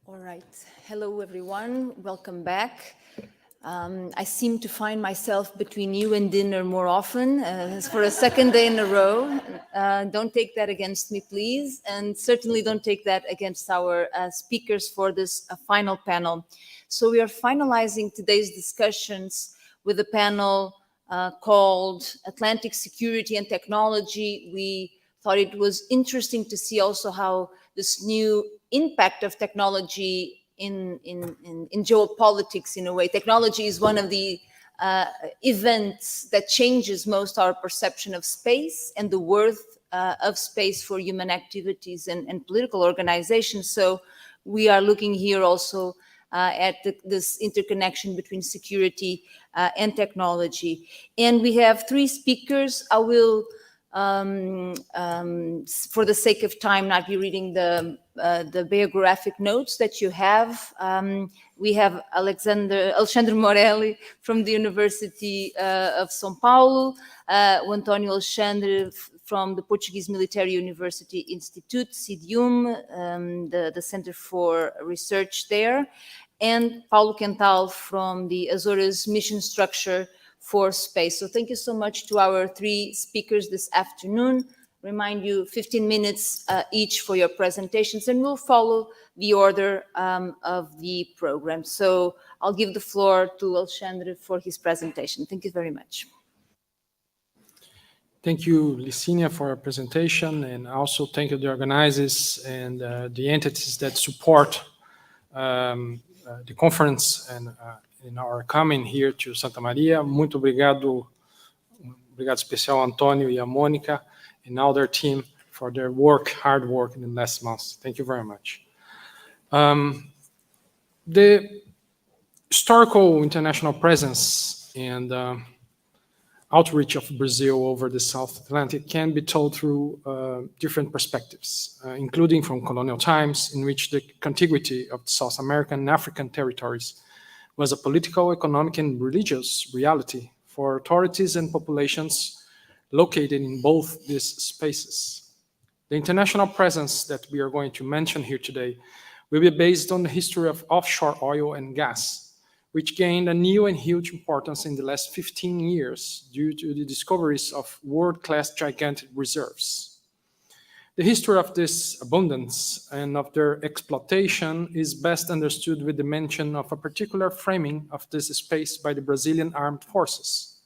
All right. Hello, everyone. Welcome back. I seem to find myself between you and dinner more often for a second day in a row. Don't take that against me, please. And certainly don't take that against our speakers for this final panel. So we are finalizing today's discussions with a panel called Atlantic Security and Technology. We thought it was interesting to see also how this new impact of technology in geopolitics, in a way. Technology is one of the events that changes most our perception of space and the worth of space for human activities and political organizations. So we are looking here also at this interconnection between security and technology. And we have three speakers. I will, for the sake of time, not be reading the biographic notes that you have. We have Alexandre Moreli from the University of São Paulo, António Alexandre from the Portuguese Military University Institute, CIDIUM, the Center for Research there, and Paulo Quental from the Azores Mission Structure for Space. So thank you so much to our three speakers this afternoon. Remind you 15 minutes each for your presentations, and we'll follow the order of the program. So I'll give the floor to Alexandre for his presentation. Thank you very much. Thank you, Licinia, for your presentation, and also thank you to the organizers and the entities that support the conference and in our coming here to Santa Maria. Muito obrigado especial ao António e a Mônica and all their team for their hard work in the last months. Thank you very much. The historical international presence and outreach of Brazil over the South Atlantic can be told through different perspectives, including from colonial times, in which the contiguity of the South American and African territories was a political, economic, and religious reality for authorities and populations located in both these spaces. The international presence that we are going to mention here today will be based on the history of offshore oil and gas, which gained a new and huge importance in the last 15 years due to the discoveries of world-class gigantic reserves. The history of this abundance and of their exploitation is best understood with the mention of a particular framing of this space by the Brazilian armed forces,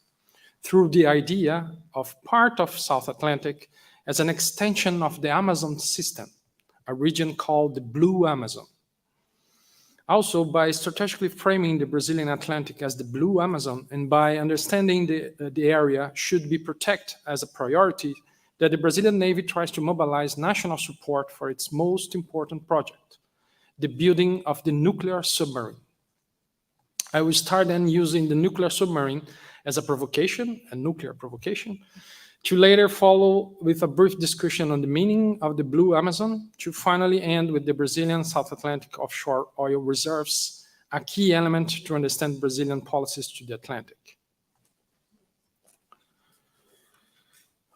through the idea of part of South Atlantic as an extension of the Amazon system, a region called the Blue Amazon. Also, by strategically framing the Brazilian Atlantic as the Blue Amazon, and by understanding the area should be protected as a priority, that the Brazilian Navy tries to mobilize national support for its most important project, the building of the nuclear submarine. I will start then using the nuclear submarine as a nuclear provocation, to later follow with a brief discussion on the meaning of the Blue Amazon, to finally end with the Brazilian South Atlantic offshore oil reserves, a key element to understand Brazilian policies to the Atlantic.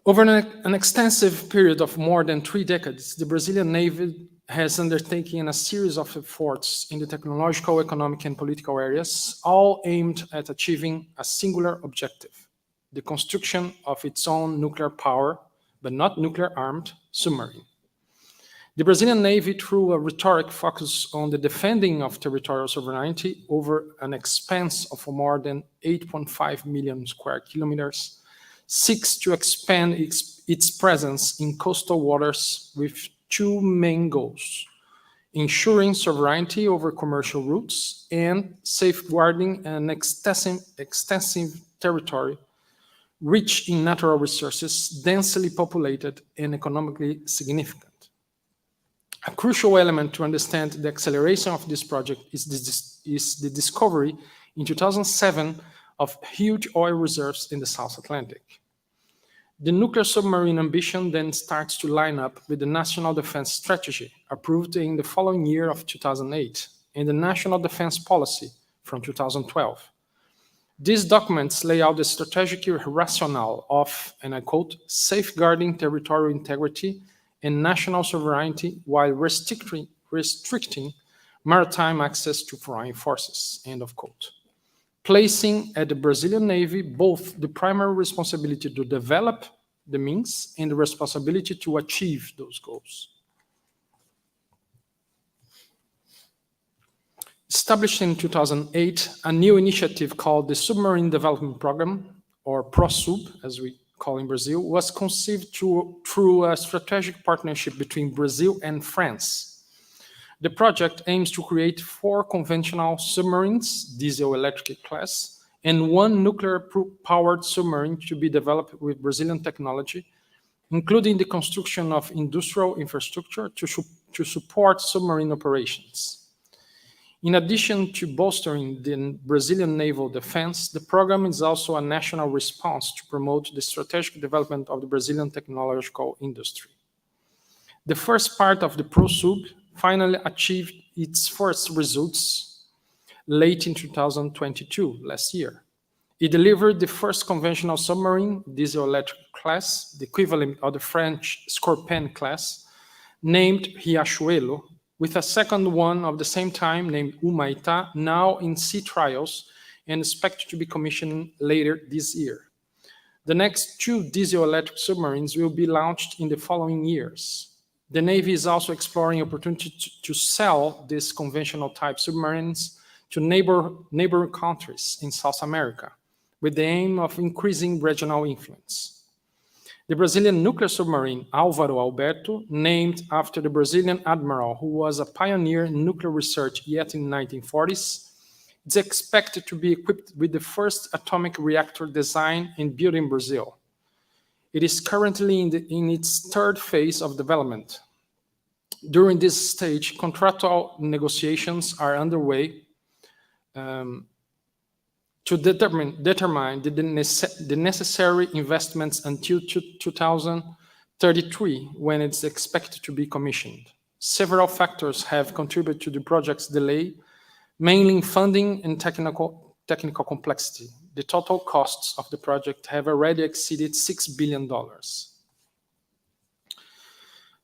Over an extensive period of more than 3 decades, the Brazilian Navy has undertaken a series of efforts in the technological, economic, and political areas, all aimed at achieving a singular objective: the construction of its own nuclear power, but not nuclear-armed, submarine. The Brazilian Navy, through a rhetoric focused on the defending of territorial sovereignty over an expanse of more than 8.5 million square kilometers, seeks to expand its presence in coastal waters with 2 main goals: ensuring sovereignty over commercial routes and safeguarding an extensive territory rich in natural resources, densely populated, and economically significant. A crucial element to understand the acceleration of this project is the discovery in 2007 of huge oil reserves in the South Atlantic. The nuclear submarine ambition then starts to line up with the National Defense Strategy, approved in the following year of 2008, and the National Defense Policy from 2012. These documents lay out the strategic rationale of, and I quote, safeguarding territorial integrity and national sovereignty while restricting maritime access to foreign forces, end of quote. Placing at the Brazilian Navy both the primary responsibility to develop the means and the responsibility to achieve those goals. Established in 2008, a new initiative called the Submarine Development Program, or ProSub, as we call in Brazil, was conceived through a strategic partnership between Brazil and France. The project aims to create 4 conventional submarines, diesel-electric class, and 1 nuclear-powered submarine to be developed with Brazilian technology, including the construction of industrial infrastructure to support submarine operations. In addition to bolstering the Brazilian naval defense, the program is also a national response to promote the strategic development of the Brazilian technological industry. The first part of the ProSub finally achieved its first results late in 2022, last year. It delivered the first conventional submarine, diesel-electric class, the equivalent of the French Scorpion class, named Riachuelo, with a second one of the same time named Humaitá, now in sea trials and expected to be commissioned later this year. The next 2 diesel-electric submarines will be launched in the following years. The Navy is also exploring opportunities to sell these conventional type submarines to neighboring countries in South America, with the aim of increasing regional influence. The Brazilian nuclear submarine Álvaro Alberto, named after the Brazilian admiral who was a pioneer in nuclear research yet in the 1940s, is expected to be equipped with the first atomic reactor design and built in Brazil. It is currently in its 3rd phase of development. During this stage, contractual negotiations are underway to determine the necessary investments until 2033, when it's expected to be commissioned. Several factors have contributed to the project's delay, mainly in funding and technical complexity. The total costs of the project have already exceeded $6 billion.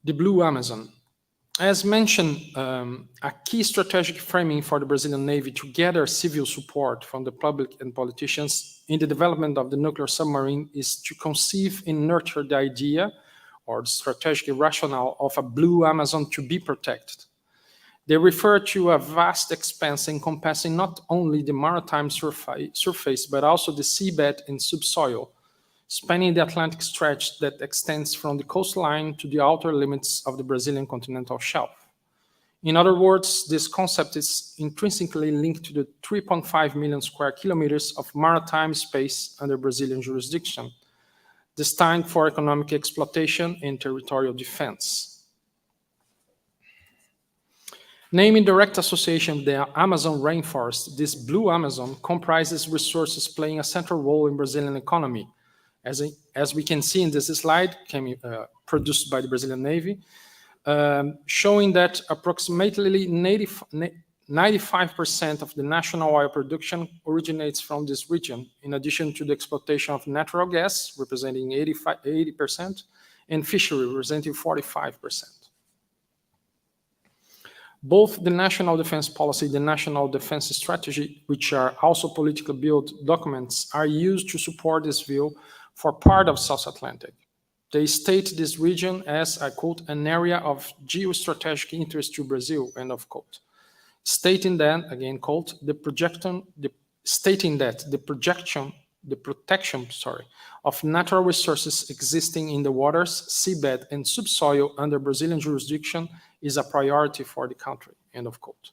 The Blue Amazon. As mentioned, a key strategic framing for the Brazilian Navy to gather civil support from the public and politicians in the development of the nuclear submarine is to conceive and nurture the idea or the strategic rationale of a Blue Amazon to be protected. They refer to a vast expanse encompassing not only the maritime surface, but also the seabed and subsoil, spanning the Atlantic stretch that extends from the coastline to the outer limits of the Brazilian continental shelf. In other words, this concept is intrinsically linked to the 3.5 million square kilometers of maritime space under Brazilian jurisdiction, destined for economic exploitation and territorial defense. Named in direct association with the Amazon rainforest, this Blue Amazon comprises resources playing a central role in Brazilian economy. As we can see in this slide, produced by the Brazilian Navy, showing that approximately 95% of the national oil production originates from this region, in addition to the exploitation of natural gas, representing 80%, and fishery, representing 45%. Both the National Defense Policy and the National Defense Strategy, which are also politically built documents, are used to support this view for part of South Atlantic. They state this region as, I quote, an area of geostrategic interest to Brazil, end of quote. Stating that, again, quote, the protection of natural resources existing in the waters, seabed, and subsoil under Brazilian jurisdiction is a priority for the country, end of quote.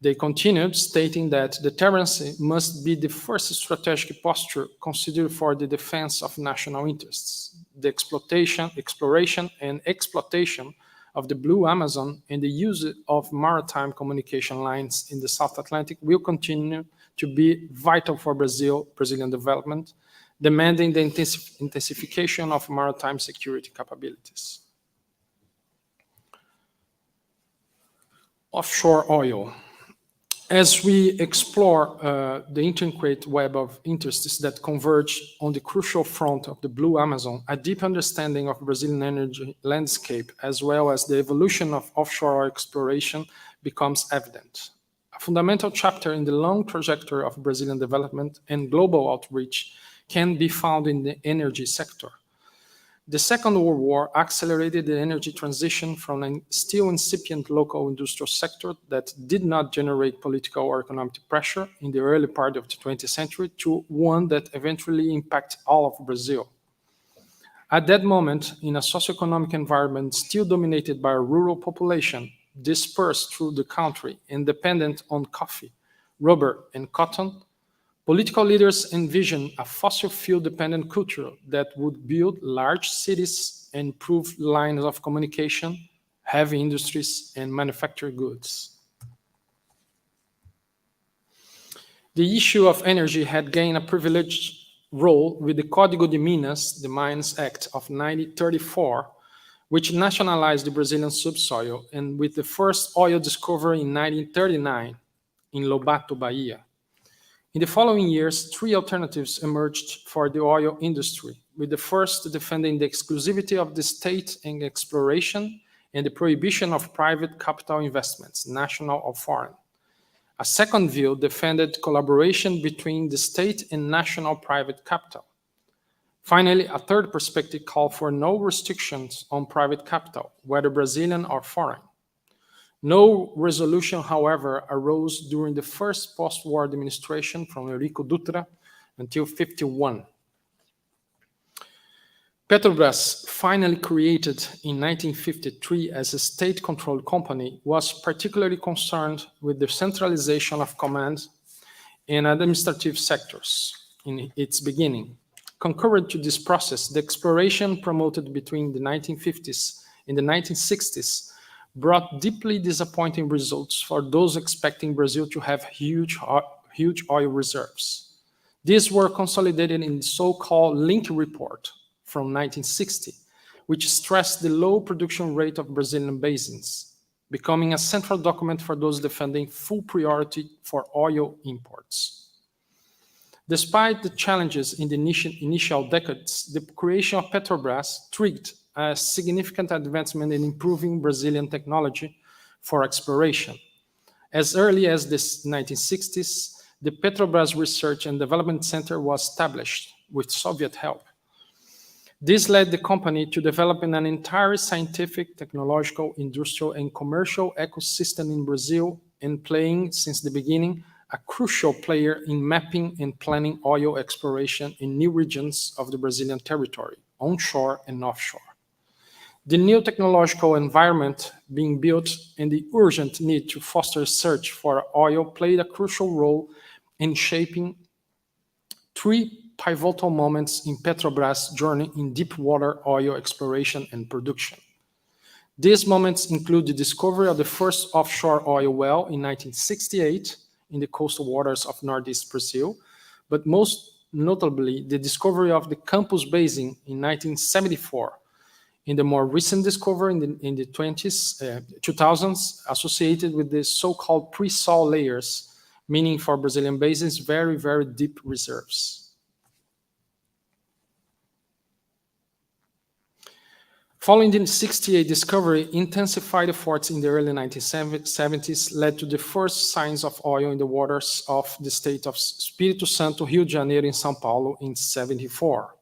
They continued, stating that deterrence must be the first strategic posture considered for the defense of national interests. The exploration and exploitation of the Blue Amazon and the use of maritime communication lines in the South Atlantic will continue to be vital for Brazilian development, demanding the intensification of maritime security capabilities. Offshore oil. As we explore the intricate web of interests that converge on the crucial front of the Blue Amazon, a deep understanding of Brazilian energy landscape, as well as the evolution of offshore oil exploration, becomes evident. A fundamental chapter in the long trajectory of Brazilian development and global outreach can be found in the energy sector. The Second World War accelerated the energy transition from a still incipient local industrial sector that did not generate political or economic pressure in the early part of the 20th century to one that eventually impacted all of Brazil. At that moment, in a socioeconomic environment still dominated by a rural population, dispersed through the country and dependent on coffee, rubber, and cotton, political leaders envisioned a fossil fuel-dependent culture that would build large cities and improve lines of communication, heavy industries, and manufactured goods. The issue of energy had gained a privileged role with the Código de Minas, the Mines Act of 1934, which nationalized the Brazilian subsoil, and with the first oil discovery in 1939 in Lobato, Bahia. In the following years, three alternatives emerged for the oil industry, with the first defending the exclusivity of the state in exploration and the prohibition of private capital investments, national or foreign. A second view defended collaboration between the state and national private capital. Finally, a third perspective called for no restrictions on private capital, whether Brazilian or foreign. No resolution, however, arose during the first post-war administration from Eurico Dutra until 1951. Petrobras, finally created in 1953 as a state-controlled company, was particularly concerned with the centralization of command in administrative sectors in its beginning. Concurrent to this process, the exploration promoted between the 1950s and the 1960s brought deeply disappointing results for those expecting Brazil to have huge oil reserves. These were consolidated in the so-called Link Report from 1960, which stressed the low production rate of Brazilian basins, becoming a central document for those defending full priority for oil imports. Despite the challenges in the initial decades, the creation of Petrobras triggered a significant advancement in improving Brazilian technology for exploration. As early as the 1960s, the Petrobras Research and Development Center was established with Soviet help. This led the company to develop an entire scientific, technological, industrial, and commercial ecosystem in Brazil, and playing, since the beginning, a crucial player in mapping and planning oil exploration in new regions of the Brazilian territory, onshore and offshore. The new technological environment being built and the urgent need to foster search for oil played a crucial role in shaping three pivotal moments in Petrobras' journey in deep water oil exploration and production. These moments include the discovery of the first offshore oil well in 1968 in the coastal waters of Northeast Brazil, but most notably the discovery of the Campos Basin in 1974, in the more recent discovery in the 2000s associated with the so-called pre-salt layers, meaning for Brazilian basins very, very deep reserves. Following the 68 discovery, intensified efforts in the early 1970s led to the first signs of oil in the waters of the state of Espírito Santo, Rio de Janeiro, and São Paulo in 1974.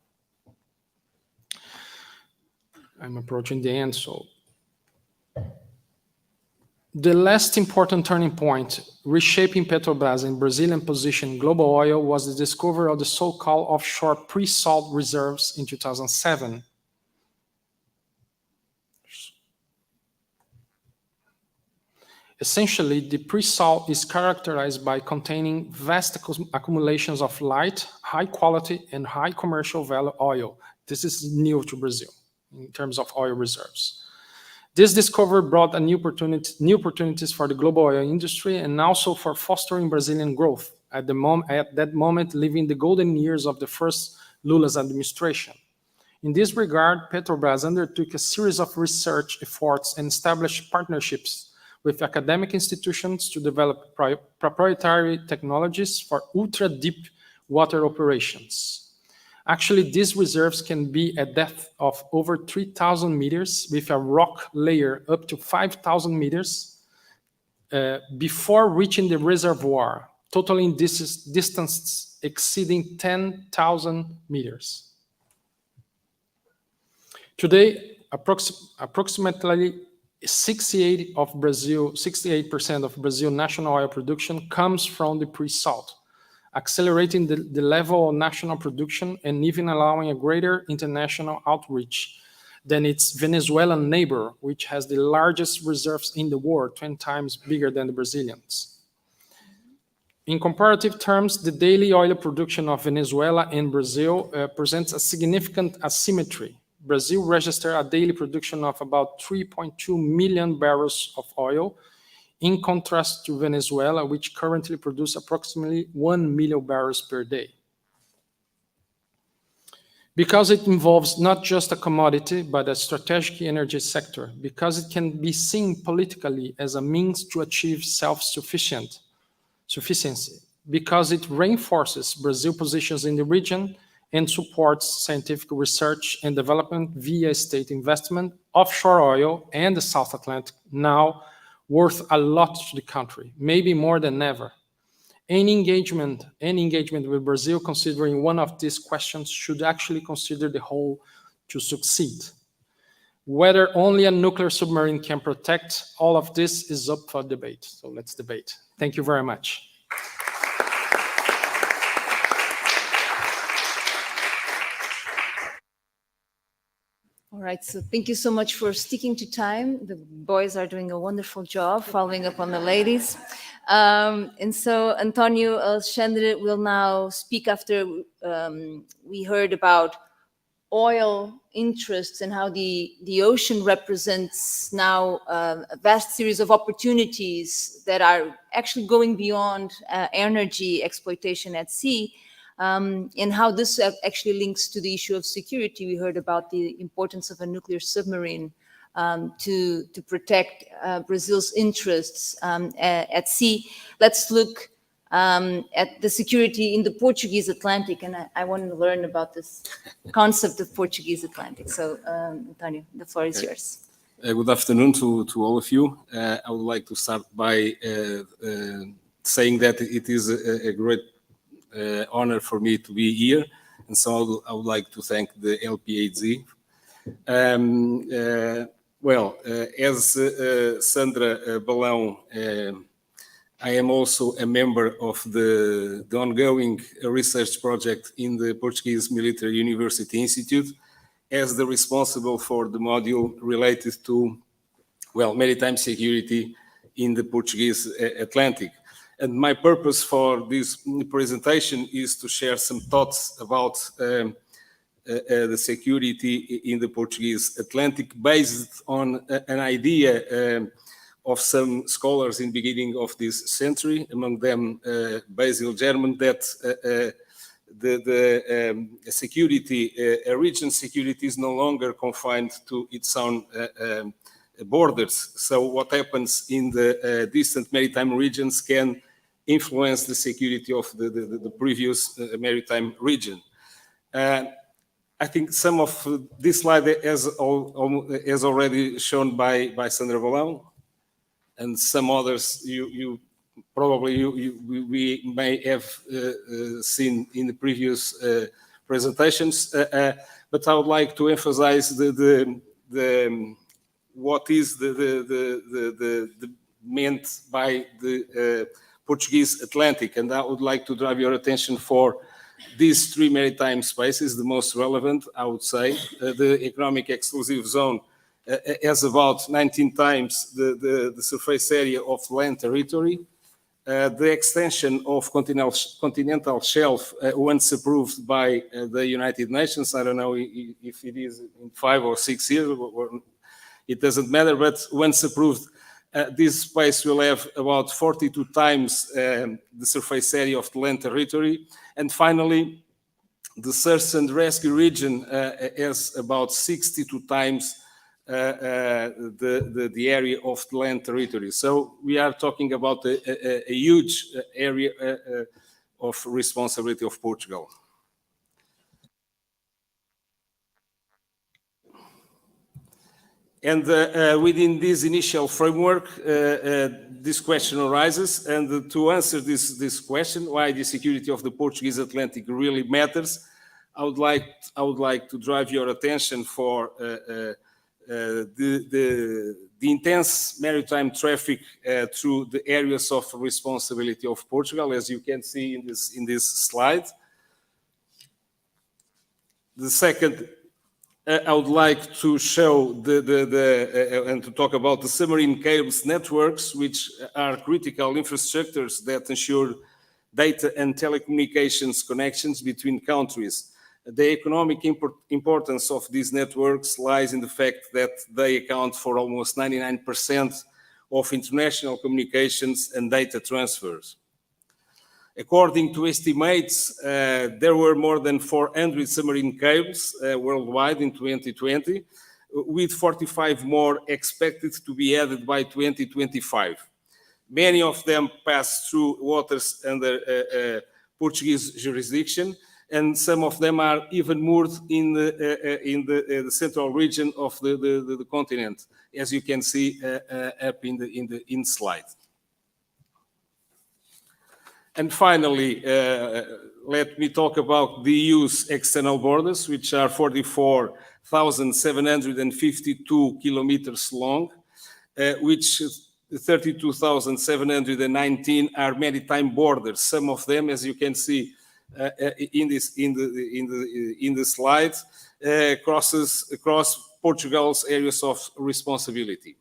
I'm approaching the end, so. The last important turning point, reshaping Petrobras and Brazilian position in global oil, was the discovery of the so-called offshore pre-salt reserves in 2007. Essentially, the pre-salt is characterized by containing vast accumulations of light, high quality, and high commercial value oil. This is new to Brazil in terms of oil reserves. This discovery brought new opportunities for the global oil industry and also for fostering Brazilian growth, at that moment living the golden years of the first Lula's administration. In this regard, Petrobras undertook a series of research efforts and established partnerships with academic institutions to develop proprietary technologies for ultra-deep water operations. Actually, these reserves can be at depth of over 3,000 meters with a rock layer up to 5,000 meters, before reaching the reservoir, totaling distances exceeding 10,000 meters. Today, approximately 68% of Brazil's national oil production comes from the pre-salt, accelerating the level of national production and even allowing a greater international outreach than its Venezuelan neighbor, which has the largest reserves in the world, 20 times bigger than the Brazilians. In comparative terms, the daily oil production of Venezuela and Brazil presents a significant asymmetry. Brazil registered a daily production of about 3.2 million barrels of oil, in contrast to Venezuela, which currently produces approximately 1 million barrels per day. Because it involves not just a commodity, but a strategic energy sector, because it can be seen politically as a means to achieve self-sufficiency, because it reinforces Brazil's positions in the region and supports scientific research and development via state investment, offshore oil, and the South Atlantic, now worth a lot to the country, maybe more than ever. Any engagement with Brazil considering one of these questions should actually consider the whole to succeed. Whether only a nuclear submarine can protect all of this is up for debate. So let's debate. Thank you very much. All right, so thank you so much for sticking to time. The boys are doing a wonderful job following up on the ladies. And so António, Alexandre will now speak after we heard about oil interests and how the ocean represents now a vast series of opportunities that are actually going beyond energy exploitation at sea. And how this actually links to the issue of security. We heard about the importance of a nuclear submarine to protect Brazil's interests at sea. Let's look at the security in the Portuguese Atlantic, and I want to learn about this concept of Portuguese Atlantic. So, António, the floor is yours. Good afternoon to all of you. I would like to start by saying that it is a great honor for me to be here, and so I would like to thank the LPAZ. As Sandra Balão, I am also a member of the ongoing research project in the Portuguese Military University Institute, as the responsible for the module related to, maritime security in the Portuguese Atlantic. And my purpose for this presentation is to share some thoughts about the security in the Portuguese Atlantic based on an idea of some scholars in the beginning of this century, among them Basil German, that the security, a region's security is no longer confined to its own borders. So what happens in the distant maritime regions can influence the security of the previous maritime region. I think some of this slide is already shown by Sandra Balão, and some others we may have seen in the previous presentations. But I would like to emphasize what is the meant by the Portuguese Atlantic, and I would like to drive your attention for these three maritime spaces. The most relevant, I would say, the economic exclusive zone has about 19 times the surface area of land territory. The extension of continental shelf, once approved by the United Nations, I don't know if it is in 5 or 6 years, it doesn't matter, but once approved, this space will have about 42 times the surface area of the land territory. And finally, the search and rescue region has about 62 times the area of the land territory. So we are talking about a huge area of responsibility of Portugal. And within this initial framework, this question arises. And to answer this question, why the security of the Portuguese Atlantic really matters, I would like to drive your attention for the intense maritime traffic through the areas of responsibility of Portugal, as you can see in this slide. The second, I would like to show and to talk about the submarine cables networks, which are critical infrastructures that ensure data and telecommunications connections between countries. The economic importance of these networks lies in the fact that they account for almost 99% of international communications and data transfers. According to estimates, there were more than 400 submarine cables worldwide in 2020, with 45 more expected to be added by 2025. Many of them pass through waters under Portuguese jurisdiction, and some of them are even moored in the central region of the continent, as you can see up in the slide. And finally, let me talk about the EU's external borders, which are 44,752 kilometers long, which 32,719 are maritime borders. Some of them, as you can see in the slide, across Portugal's areas of responsibility.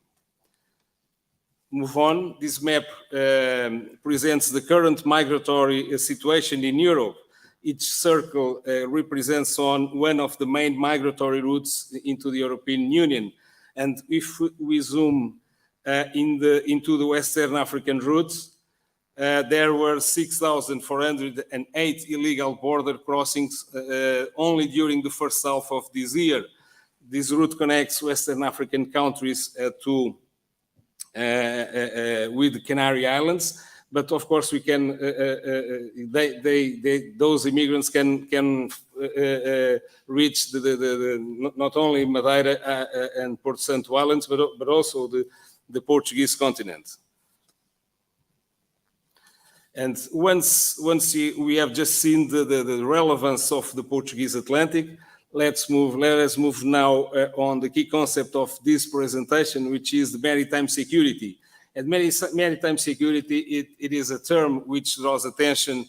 Move on. This map presents the current migratory situation in Europe. Each circle represents one of the main migratory routes into the European Union. And if we zoom into the Western African routes, there were 6,408 illegal border crossings only during the first half of this year. This route connects Western African countries with the Canary Islands, but of course we can. Those immigrants can reach not only Madeira and Porto Santo Islands, but also the Portuguese continent. And once we have just seen the relevance of the Portuguese Atlantic, let us move now on the key concept of this presentation, which is the maritime security. And maritime security, it is a term which draws attention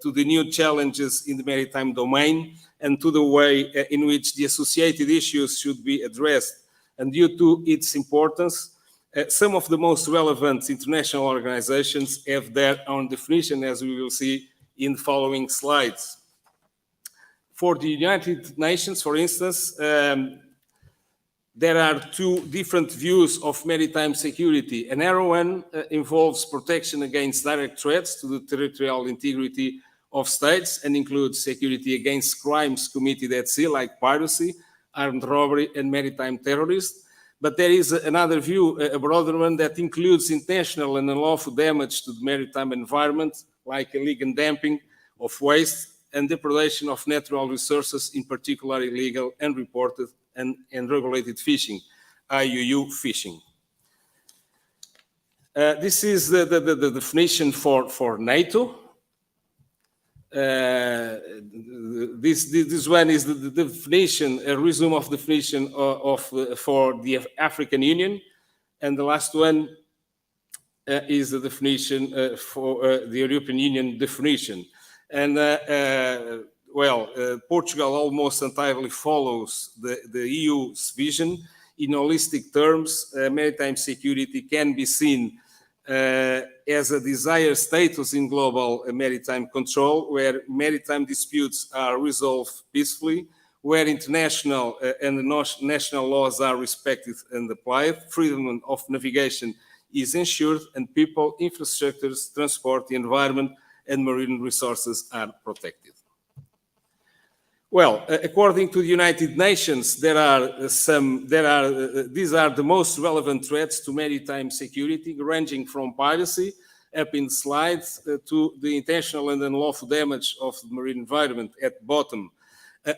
to the new challenges in the maritime domain and to the way in which the associated issues should be addressed. And due to its importance, some of the most relevant international organizations have their own definition, as we will see in the following slides. For the United Nations, for instance, there are two different views of maritime security. A narrow one involves protection against direct threats to the territorial integrity of states and includes security against crimes committed at sea, like piracy, armed robbery, and maritime terrorism. But there is another view, a broader one, that includes intentional and unlawful damage to the maritime environment, like illegal dumping of waste and depredation of natural resources, in particular illegal, unreported, and regulated fishing, IUU fishing. This is the definition for NATO. This one is the definition, a resume of definition for the African Union, and the last one is the definition for the European Union definition. And Portugal almost entirely follows the EU's vision. In holistic terms, maritime security can be seen as a desired status in global maritime control, where maritime disputes are resolved peacefully, where international and national laws are respected and applied, freedom of navigation is ensured, and people, infrastructures, transport, the environment, and marine resources are protected. Well, according to the United Nations, these are the most relevant threats to maritime security, ranging from piracy, up in slides, to the intentional and unlawful damage of the marine environment at bottom.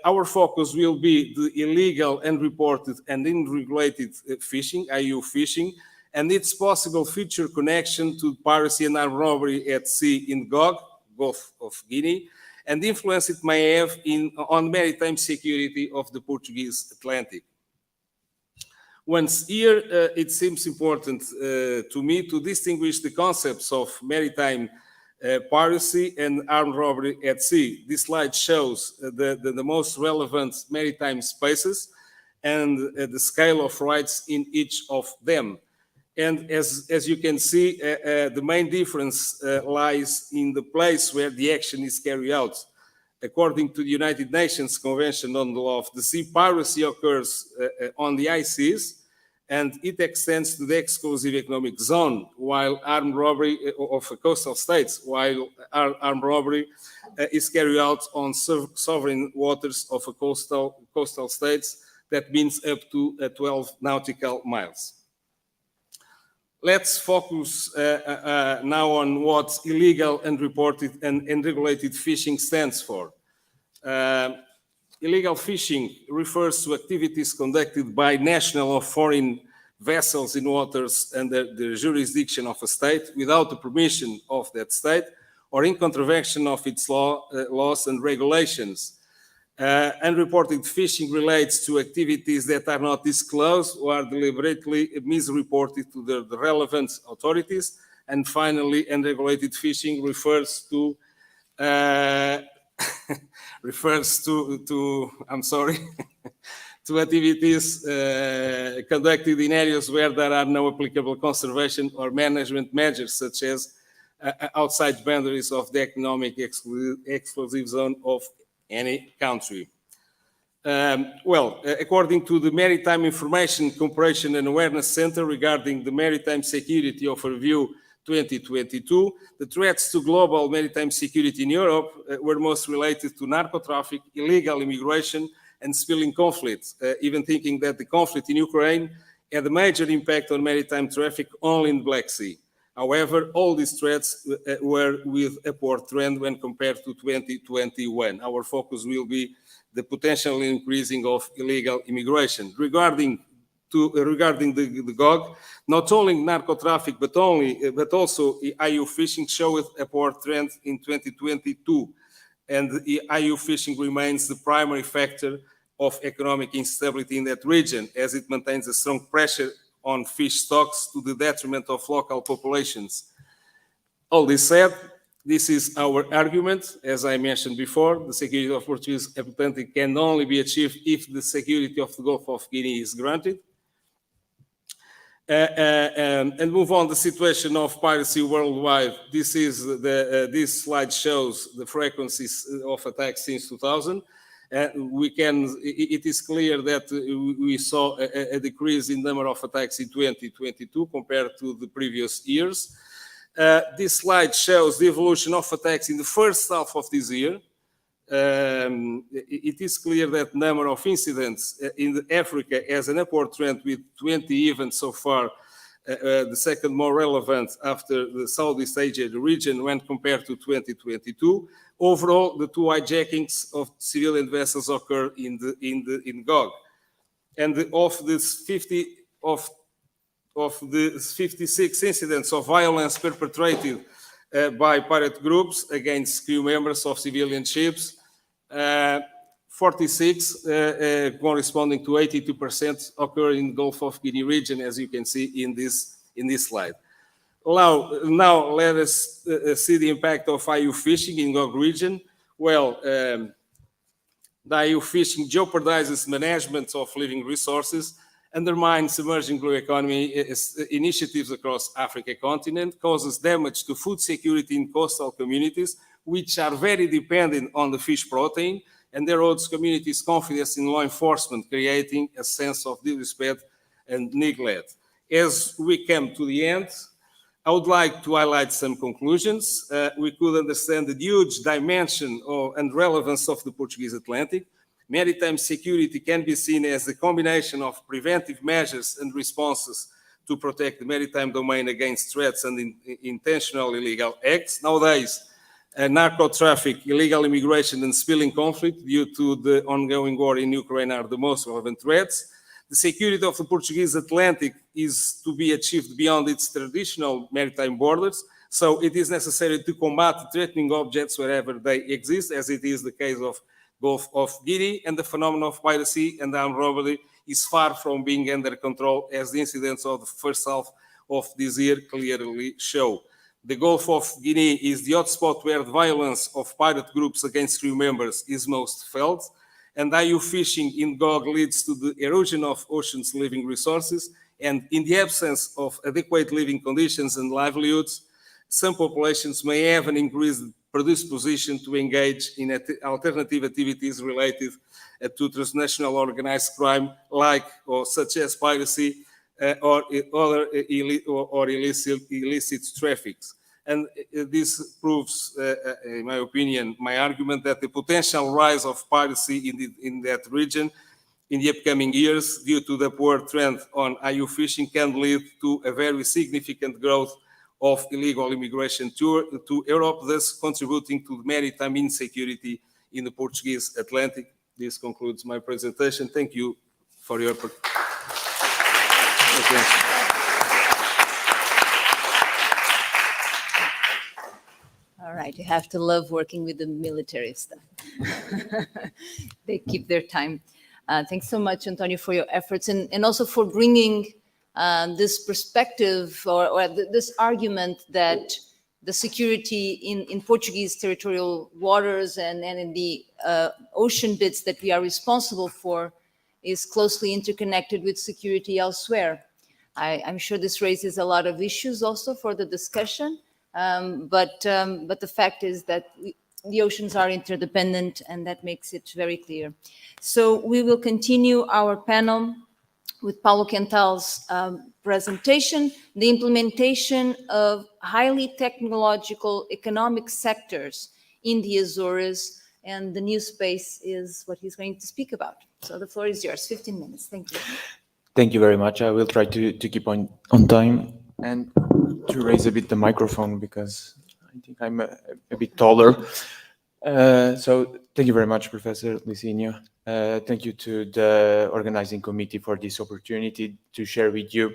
Our focus will be the illegal, unreported, and unregulated fishing, IUU fishing, and its possible future connection to piracy and armed robbery at sea in GOG, Gulf of Guinea, and the influence it may have on maritime security of the Portuguese Atlantic. Once here, it seems important to me to distinguish the concepts of maritime piracy and armed robbery at sea. This slide shows the most relevant maritime spaces and the scale of rights in each of them. And as you can see, the main difference lies in the place where the action is carried out. According to the United Nations Convention on the Law of the Sea, piracy occurs on the high seas, and it extends to the exclusive economic zone, while armed robbery of coastal states, while armed robbery is carried out on sovereign waters of a coastal states. That means up to 12 nautical miles. Let's focus now on what illegal, unreported, and unregulated fishing stands for. Illegal fishing refers to activities conducted by national or foreign vessels in waters under the jurisdiction of a state without the permission of that state or in contravention of its laws and regulations. Unreported fishing relates to activities that are not disclosed or are deliberately misreported to the relevant authorities. And finally, unregulated fishing refers to to activities conducted in areas where there are no applicable conservation or management measures, such as outside boundaries of the economic exclusive zone of any country. According to the Maritime Information, Cooperation and Awareness Center regarding the Maritime Security Overview 2022, the threats to global maritime security in Europe were most related to narco-traffic, illegal immigration, and spilling conflicts, even thinking that the conflict in Ukraine had a major impact on maritime traffic only in the Black Sea. However, all these threats were with upward trend when compared to 2021. Our focus will be the potential increasing of illegal immigration. Regarding the GOG, not only narco-traffic, but also IUU fishing showed upward trend in 2022. And the IUU fishing remains the primary factor of economic instability in that region, as it maintains a strong pressure on fish stocks to the detriment of local populations. All this said, this is our argument. As I mentioned before, the security of Portuguese Atlantic can only be achieved if the security of the Gulf of Guinea is granted. And move on the situation of piracy worldwide. This slide shows the frequencies of attacks since 2000. It is clear that we saw a decrease in number of attacks in 2022 compared to the previous years. This slide shows the evolution of attacks in the first half of this year. It is clear that number of incidents in Africa has an upward trend with 20 events so far, the second more relevant after the Southeast Asia region when compared to 2022. Overall, the two hijackings of civilian vessels occurred in GOG, and of the 56 incidents of violence perpetrated by pirate groups against crew members of civilian ships, 46 corresponding to 82% occur in the Gulf of Guinea region, as you can see in this slide. Now let us see the impact of IUU fishing in GOG region. Well, the IUU fishing jeopardizes management of living resources, undermines emerging blue economy initiatives across Africa continent, causes damage to food security in coastal communities, which are very dependent on the fish protein, and erodes communities' confidence in law enforcement, creating a sense of disrespect and neglect. As we come to the end, I would like to highlight some conclusions. We could understand the huge dimension and relevance of the Portuguese Atlantic. Maritime security can be seen as a combination of preventive measures and responses to protect the maritime domain against threats and intentional illegal acts. Nowadays, narco traffic, illegal immigration, and civilian conflict due to the ongoing war in Ukraine are the most relevant threats. The security of the Portuguese Atlantic is to be achieved beyond its traditional maritime borders, so it is necessary to combat threatening objects wherever they exist, as it is the case of Gulf of Guinea, and the phenomenon of piracy and armed robbery is far from being under control, as the incidents of the first half of this year clearly show. The Gulf of Guinea is the hotspot where the violence of pirate groups against crew members is most felt, and IUU fishing in GOG leads to the erosion of oceans' living resources, and in the absence of adequate living conditions and livelihoods, some populations may have an increased predisposition to engage in alternative activities related to transnational organized crime, like or such as piracy or other illicit traffics. And this proves, in my opinion, my argument that the potential rise of piracy in that region in the upcoming years, due to the upward trend on IUU fishing, can lead to a very significant growth of illegal immigration to Europe, thus contributing to the maritime insecurity in the Portuguese Atlantic. This concludes my presentation. Thank you for your attention. All right, you have to love working with the military stuff. They keep their time. Thanks so much, Antonio, for your efforts and also for bringing this perspective or this argument that the security in Portuguese territorial waters and in the ocean bits that we are responsible for is closely interconnected with security elsewhere. I'm sure this raises a lot of issues also for the discussion, but the fact is that the oceans are interdependent, and that makes it very clear. So we will continue our panel with Paulo Quental's presentation, the implementation of highly technological economic sectors in the Azores, and the new space is what he's going to speak about. So the floor is yours, 15 minutes. Thank you. Thank you very much. I will try to keep on time and to raise a bit the microphone because I think I'm a bit taller. So thank you very much, Professor Licinio. Thank you to the organizing committee for this opportunity to share with you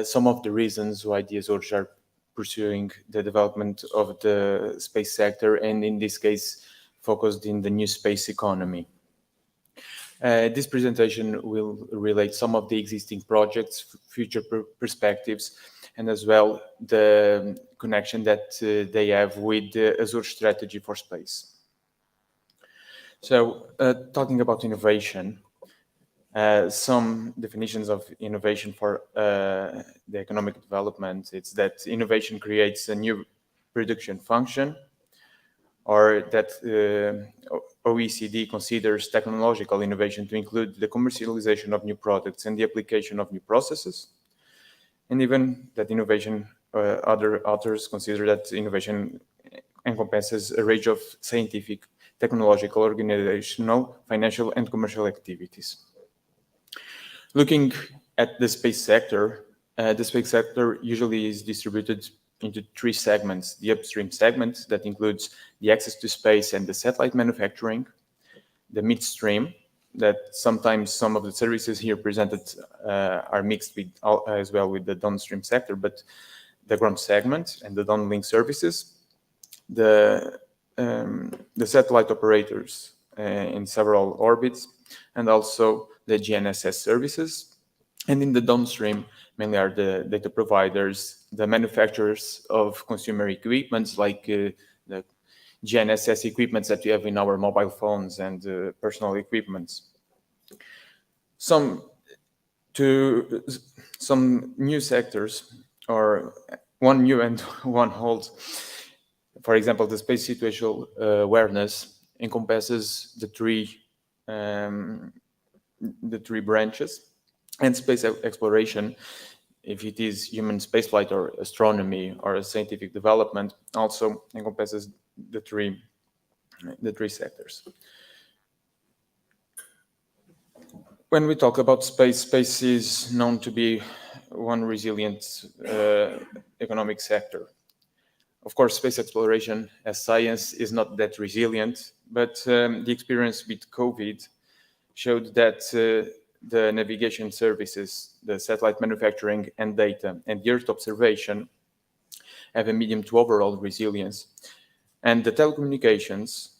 some of the reasons why the Azores are pursuing the development of the space sector, and in this case, focused in the new space economy. This presentation will relate some of the existing projects, future perspectives, and as well the connection that they have with the Azores strategy for space. So, talking about innovation, some definitions of innovation for the economic development, it's that innovation creates a new production function, or that OECD considers technological innovation to include the commercialization of new products and the application of new processes. And even that innovation, other authors consider that innovation encompasses a range of scientific, technological, organizational, financial, and commercial activities. Looking at the space sector usually is distributed into three segments: the upstream segment that includes the access to space and the satellite manufacturing, the midstream, that sometimes some of the services here presented are mixed with as well with the downstream sector, but the ground segment and the downlink services, the satellite operators in several orbits, and also the GNSS services. And in the downstream, mainly are the data providers, the manufacturers of consumer equipments like the GNSS equipments that we have in our mobile phones and personal equipments. Some new sectors, or one new and one old. For example, the space situational awareness encompasses the three branches. And space exploration, if it is human spaceflight or astronomy or a scientific development, also encompasses the three sectors. When we talk about space, space is known to be one resilient economic sector. Of course, space exploration as science is not that resilient, but the experience with COVID showed that the navigation services, the satellite manufacturing and data, and the Earth observation have a medium to overall resilience. And the telecommunications,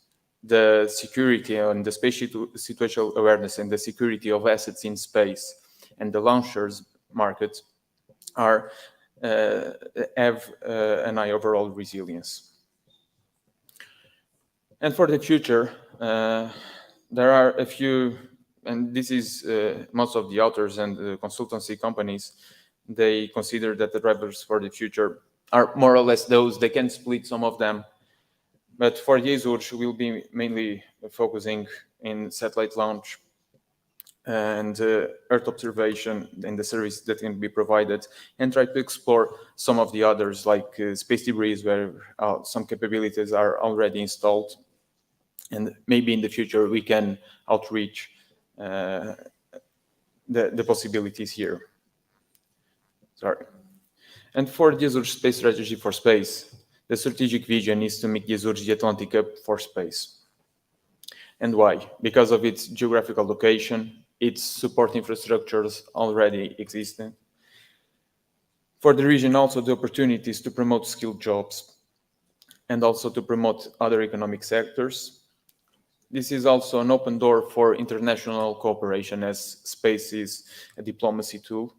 the security and the space situational awareness and the security of assets in space and the launchers market have an high overall resilience. And for the future, there are a few, and this is most of the authors and the consultancy companies, they consider that the drivers for the future are more or less those. They can split some of them. But for the Azores, we'll be mainly focusing in satellite launch and Earth observation and the service that can be provided, and try to explore some of the others, like space debris, where some capabilities are already installed. And maybe in the future, we can outreach the possibilities here. Sorry. And for the Azores space strategy for space, the strategic vision is to make the Azores the Atlantic hub for space. And why? Because of its geographical location, its support infrastructures already existing. For the region, also the opportunities to promote skilled jobs and also to promote other economic sectors. This is also an open door for international cooperation, as space is a diplomacy tool,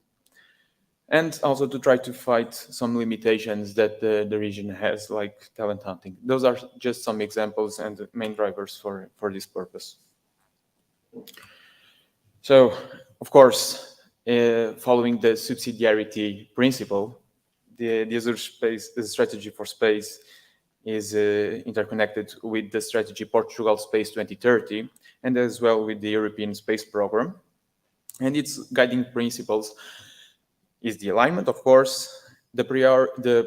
and also to try to fight some limitations that the region has, like talent hunting. Those are just some examples and the main drivers for this purpose. So, of course, following the subsidiarity principle, the Azores space strategy for space is interconnected with the strategy Portugal Space 2030, and as well with the European Space Program. And its guiding principles is the alignment, of course, the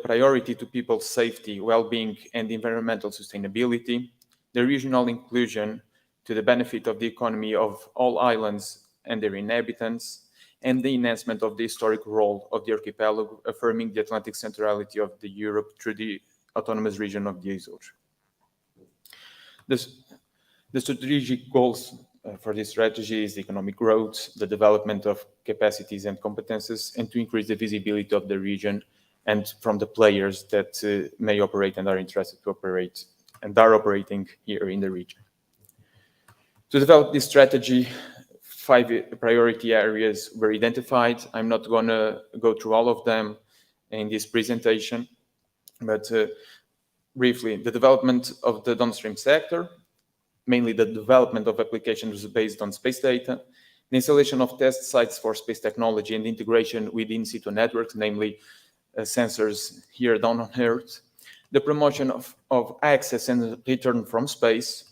priority to people's safety, well-being, and environmental sustainability, the regional inclusion to the benefit of the economy of all islands and their inhabitants, and the enhancement of the historic role of the archipelago, affirming the Atlantic centrality of the Europe through the autonomous region of the Azores. The strategic goals for this strategy is the economic growth, the development of capacities and competences, and to increase the visibility of the region and from the players that may operate and are interested to operate and are operating here in the region. To develop this strategy, 5 priority areas were identified. I'm not going to go through all of them in this presentation, but briefly, the development of the downstream sector, mainly the development of applications based on space data, the installation of test sites for space technology and integration with in situ networks, namely sensors here down on Earth, the promotion of access and return from space,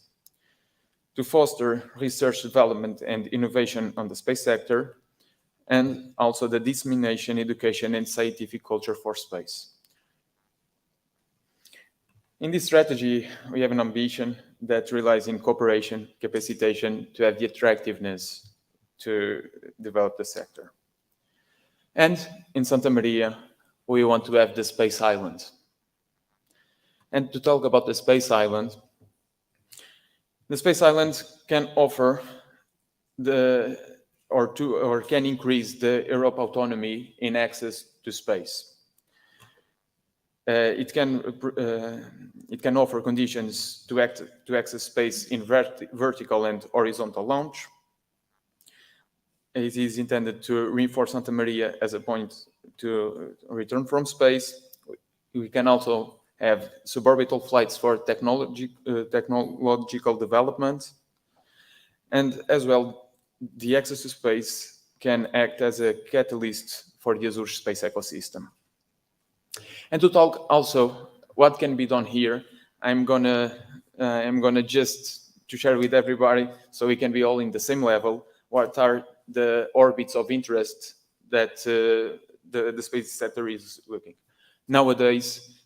to foster research, development, and innovation on the space sector, and also the dissemination, education, and scientific culture for space. In this strategy, we have an ambition that relies in cooperation, capacitation, to have the attractiveness to develop the sector. And in Santa Maria, we want to have the Space Island. And to talk about the Space Island can offer can increase the Europe autonomy in access to space. It can offer conditions to access space in vertical and horizontal launch. It is intended to reinforce Santa Maria as a point to return from space. We can also have suborbital flights for technological development. And as well, the access to space can act as a catalyst for the Azores space ecosystem. And to talk also what can be done here, I'm gonna just to share with everybody so we can be all in the same level, what are the orbits of interest that the space sector is looking. Nowadays,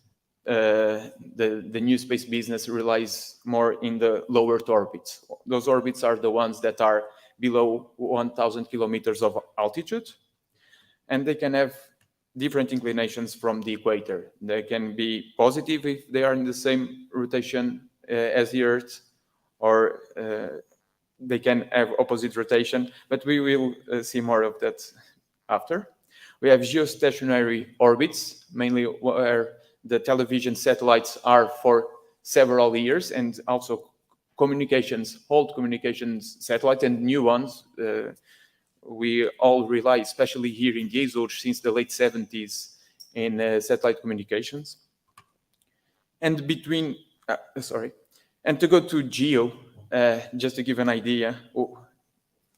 the new space business relies more in the lower orbits. Those orbits are the ones that are below 1,000 kilometers of altitude, and they can have different inclinations from the equator. They can be positive if they are in the same rotation as the Earth, or they can have opposite rotation, but we will see more of that after. We have geostationary orbits, mainly where the television satellites are for several years, and also old communications satellites and new ones. We all rely, especially here in the Azores, since the late 70s in satellite communications. And and to go to geo, just to give an idea,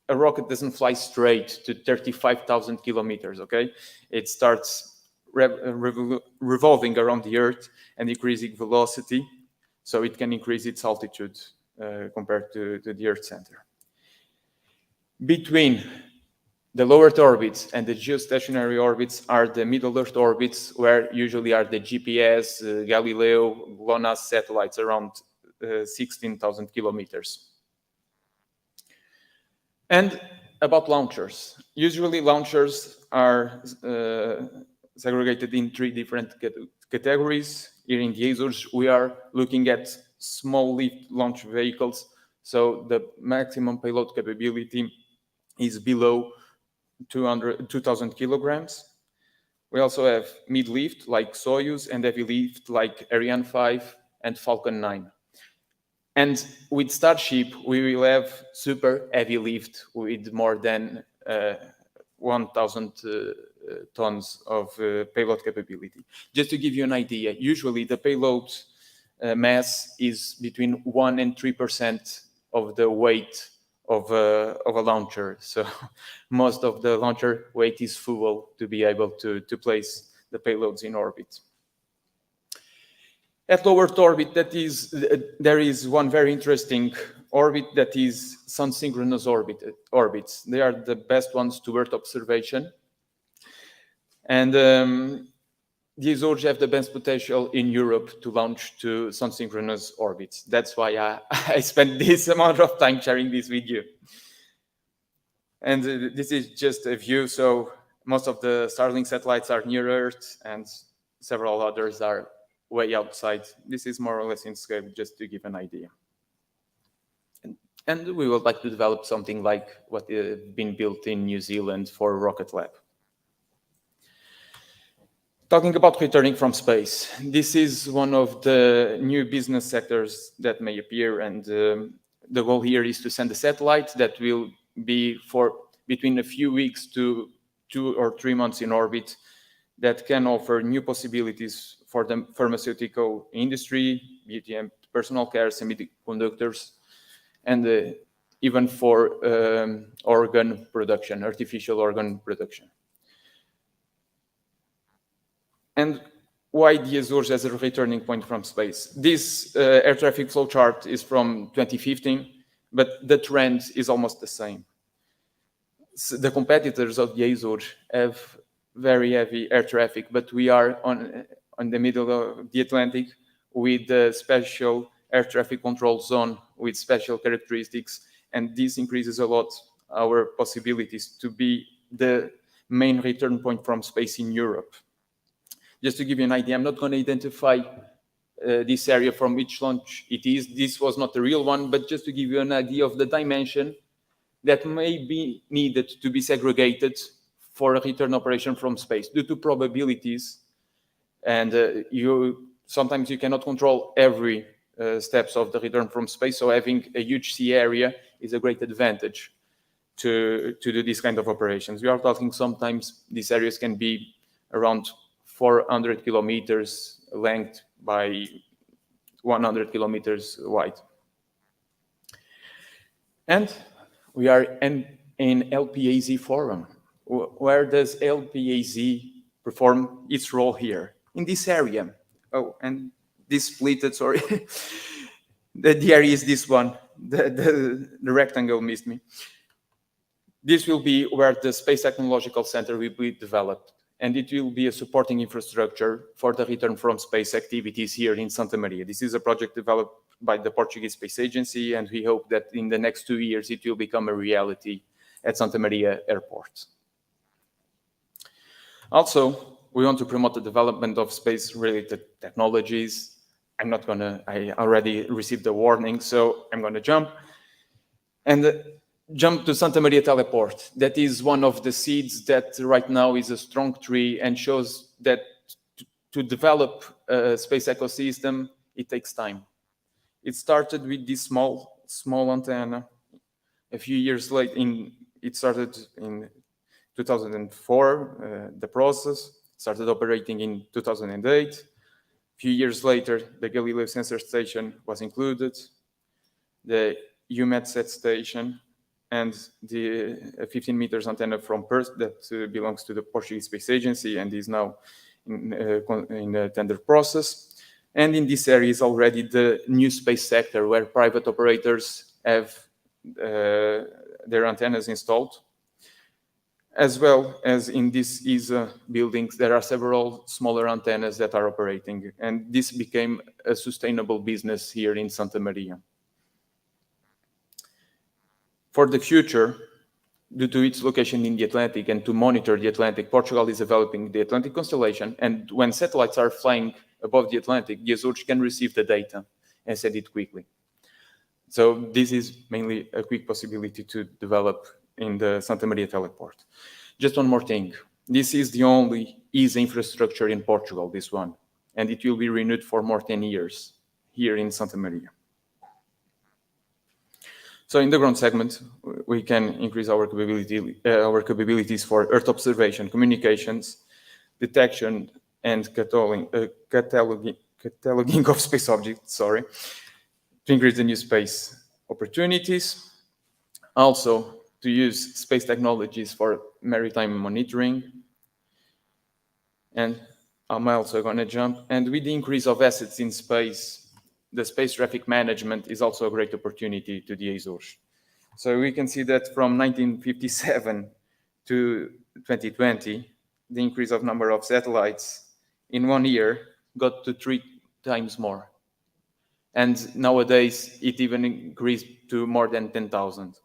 a rocket doesn't fly straight to 35,000 kilometers, okay? It starts revolving around the Earth and increasing velocity, so it can increase its altitude compared to the Earth center. Between the low Earth orbits and the geostationary orbits are the middle Earth orbits, where usually are the GPS, Galileo, GLONASS satellites around 16,000 kilometers. And about launchers. Usually launchers are segregated in 3 different categories. Here in the Azores, we are looking at small lift launch vehicles, so the maximum payload capability is below 2,000 kilograms. We also have mid-lift like Soyuz and heavy lift like Ariane 5 and Falcon 9. And with Starship, we will have super heavy lift with more than 1,000 tons of payload capability. Just to give you an idea, usually the payload mass is between 1% and 3% of the weight of a launcher. So most of the launcher weight is fuel to be able to place the payloads in orbit. At low Earth orbit, there is one very interesting orbit that is sun-synchronous orbits. They are the best ones to Earth observation. And the Azores have the best potential in Europe to launch to sun-synchronous orbits. That's why I spent this amount of time sharing this with you. And this is just a view. So most of the Starlink satellites are near Earth and several others are way outside. This is more or less in scale, just to give an idea. And we would like to develop something like what has been built in New Zealand for Rocket Lab. Talking about returning from space, this is one of the new business sectors that may appear, and the goal here is to send a satellite that will be for between a few weeks to 2 or 3 months in orbit, that can offer new possibilities for the pharmaceutical industry, beauty and personal care, semiconductors, and even for organ production, artificial organ production. And why the Azores as a returning point from space? This air traffic flow chart is from 2015, but the trend is almost the same. So the competitors of the Azores have very heavy air traffic, but we are on the middle of the Atlantic with a special air traffic control zone with special characteristics, and this increases a lot our possibilities to be the main return point from space in Europe. Just to give you an idea, I'm not going to identify this area from which launch it is. This was not the real one, but just to give you an idea of the dimension that may be needed to be segregated for a return operation from space due to probabilities. And sometimes you cannot control every steps of the return from space, so having a huge sea area is a great advantage to do this kind of operations. We are talking sometimes these areas can be around 400 kilometers length by 100 kilometers wide. And we are in LPAZ forum. Where does LPAZ perform its role here? In this area. Oh, and this splitted, sorry. the area is this one. The rectangle missed me. This will be where the Space Technological Center will be developed, and it will be a supporting infrastructure for the return from space activities here in Santa Maria. This is a project developed by the Portuguese Space Agency, and we hope that in the next 2 years it will become a reality at Santa Maria Airport. Also, we want to promote the development of space-related technologies. I already received the warning, so I'm gonna jump. And jump to Santa Maria Teleport. That is one of the seeds that right now is a strong tree and shows that to develop a space ecosystem, it takes time. It started with this small antenna. A few years later, it started in 2004, the process started operating in 2008. A few years later, the Galileo sensor station was included, the UMETSAT station, and the 15 meters antenna from Perth that belongs to the Portuguese Space Agency and is now in the tender process. And in this area is already the new space sector where private operators have their antennas installed. As well as in these ESA buildings, there are several smaller antennas that are operating, and this became a sustainable business here in Santa Maria. For the future, due to its location in the Atlantic and to monitor the Atlantic, Portugal is developing the Atlantic constellation, and when satellites are flying above the Atlantic, the Azores can receive the data and send it quickly. So this is mainly a quick possibility to develop in the Santa Maria Teleport. Just one more thing. This is the only ESA infrastructure in Portugal, this one, and it will be renewed for more 10 years here in Santa Maria. So in the ground segment, we can increase our capabilities for Earth observation, communications, detection, and cataloging of space objects, to increase the new space opportunities. Also, to use space technologies for maritime monitoring. And I'm also going to jump. And with the increase of assets in space, the space traffic management is also a great opportunity to the Azores. So we can see that from 1957 to 2020, the increase of number of satellites in 1 year got to 3 times more. And nowadays, it even increased to more than 10,000.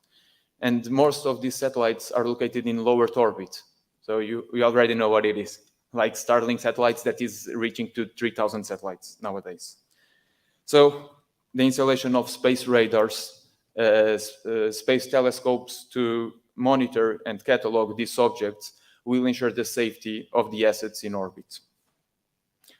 And most of these satellites are located in low Earth orbit. So we already know what it is, like Starlink satellites that is reaching to 3,000 satellites nowadays. So the installation of space radars, space telescopes to monitor and catalog these objects will ensure the safety of the assets in orbit.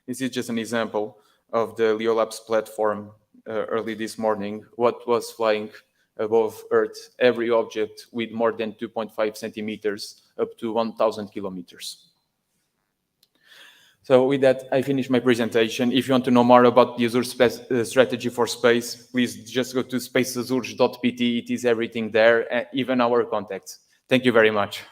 This is just an example of the LEO Labs platform early this morning, what was flying above Earth, every object with more than 2.5 centimeters up to 1,000 kilometers. So with that, I finish my presentation. If you want to know more about the Azores strategy for space, please just go to spaceazores.pt. It is everything there, even our contacts. Thank you very much.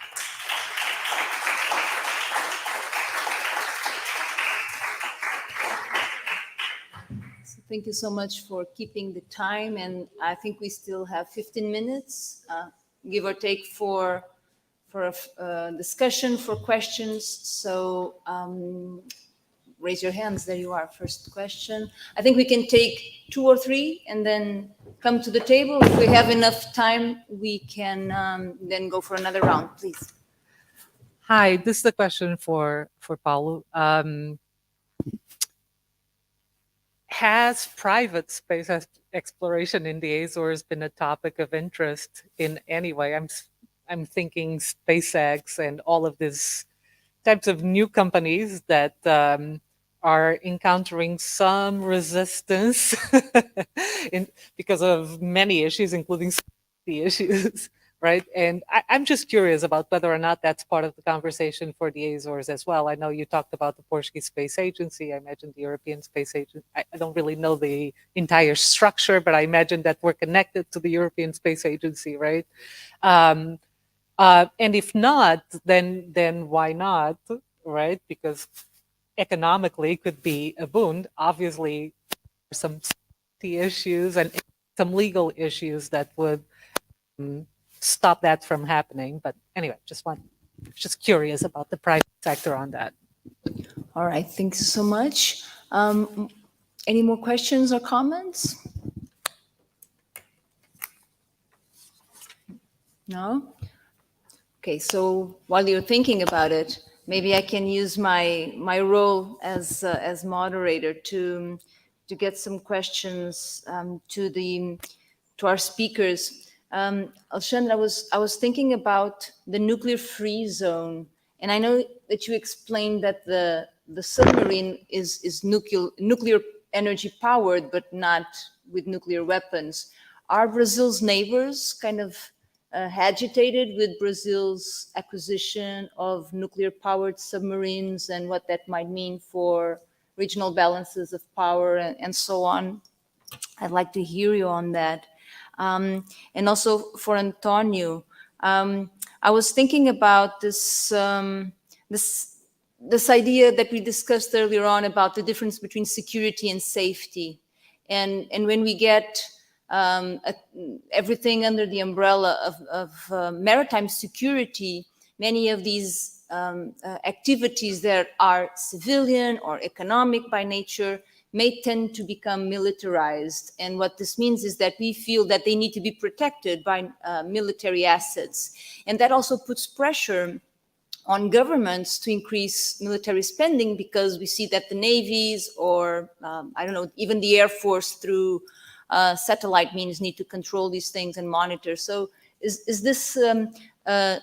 Thank you so much for keeping the time, and I think we still have 15 minutes, give or take, for a discussion, for questions. So raise your hands. There you are. First question. I think we can take 2 or 3 and then come to the table. If we have enough time, we can then go for another round, please. Hi, this is a question for Paulo. Has private space exploration in the Azores been a topic of interest in any way? I'm thinking SpaceX and all of these types of new companies that are encountering some resistance because of many issues, including safety issues, right? And I'm just curious about whether or not that's part of the conversation for the Azores as well. I know you talked about the Portuguese Space Agency. I imagine the European Space Agency. I don't really know the entire structure, but I imagine that we're connected to the European Space Agency, right? And if not, then why not, right? Because economically it could be a boon. Obviously, some safety issues and some legal issues that would stop that from happening. But anyway, just curious about the private sector on that. All right, thanks so much. Any more questions or comments? No? Okay, so while you're thinking about it, maybe I can use my role as moderator to get some questions to our speakers. Alexandre, I was thinking about the nuclear-free zone, and I know that you explained that the submarine is nuclear energy powered, but not with nuclear weapons. Are Brazil's neighbors kind of agitated with Brazil's acquisition of nuclear-powered submarines and what that might mean for regional balances of power and so on? I'd like to hear you on that. And also for António, I was thinking about this idea that we discussed earlier on about the difference between security and safety. And when we get everything under the umbrella of maritime security, many of these activities that are civilian or economic by nature may tend to become militarized. And what this means is that we feel that they need to be protected by military assets. And that also puts pressure on governments to increase military spending, because we see that the navies or, I don't know, even the Air Force through satellite means need to control these things and monitor. So is this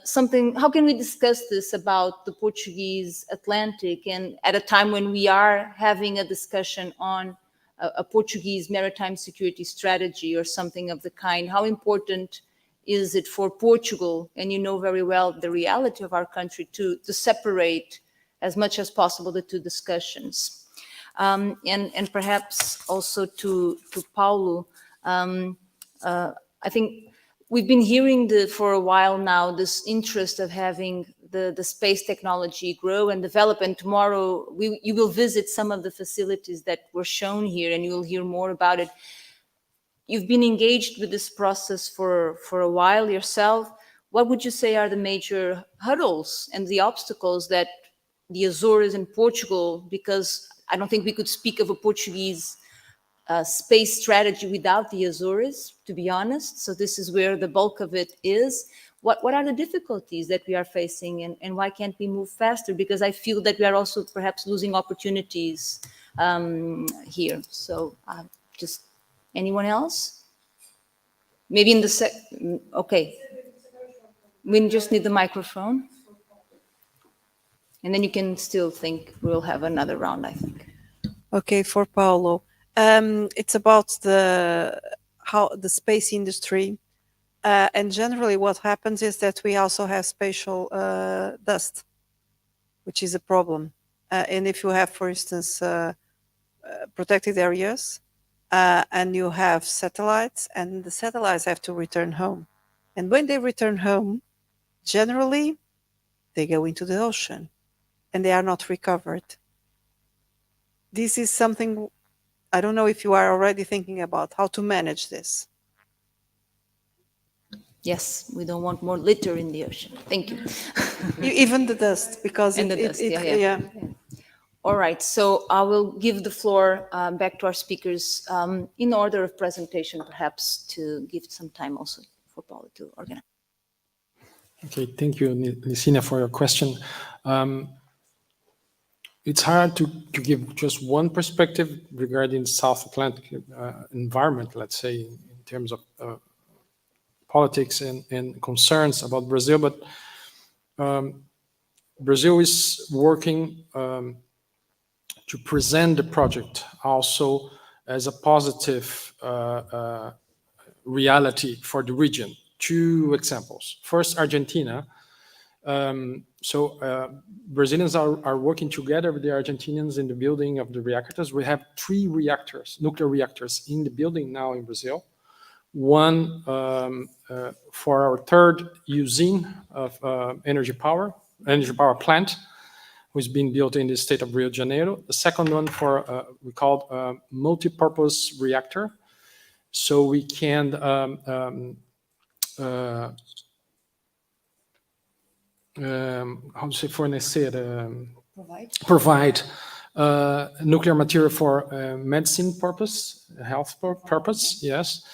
something, how can we discuss this about the Portuguese Atlantic, and at a time when we are having a discussion on a Portuguese maritime security strategy or something of the kind? How important is it for Portugal, and you know very well the reality of our country, to separate as much as possible the two discussions? And perhaps also to Paulo, I think we've been hearing for a while now this interest of having the space technology grow and develop. And tomorrow you will visit some of the facilities that were shown here, and you will hear more about it. You've been engaged with this process for a while yourself. What would you say are the major hurdles and the obstacles that the Azores and Portugal, because I don't think we could speak of a Portuguese space strategy without the Azores, to be honest. So this is where the bulk of it is. What are the difficulties that we are facing, and why can't we move faster? Because I feel that we are also perhaps losing opportunities here. So just anyone else? Maybe in the okay. We just need the microphone. And then you can still think we'll have another round, I think. Okay, for Paulo. It's about the space industry, and generally what happens is that we also have spatial dust, which is a problem. And if you have, for instance, protected areas, and you have satellites, and the satellites have to return home. And when they return home, generally, they go into the ocean, and they are not recovered. This is something, I don't know if you are already thinking about how to manage this. Yes, we don't want more litter in the ocean. Thank you. Even the dust, because yeah. All right, so I will give the floor back to our speakers in order of presentation, perhaps, to give some time also for Paulo to organize. Okay, thank you, Licina, for your question. It's hard to give just one perspective regarding South Atlantic environment, let's say, in terms of politics and concerns about Brazil, but Brazil is working to present the project also as a positive reality for the region. Two examples. First, Argentina. Brazilians are working together with the Argentinians in the building of the reactors. We have 3 reactors, nuclear reactors, in the building now in Brazil. One for our third usine of energy power plant, which is being built in the state of Rio de Janeiro. The second one for we call multi-purpose reactor, so we can how to say, fornecer, provide nuclear material for medicine purpose, health purpose, yes.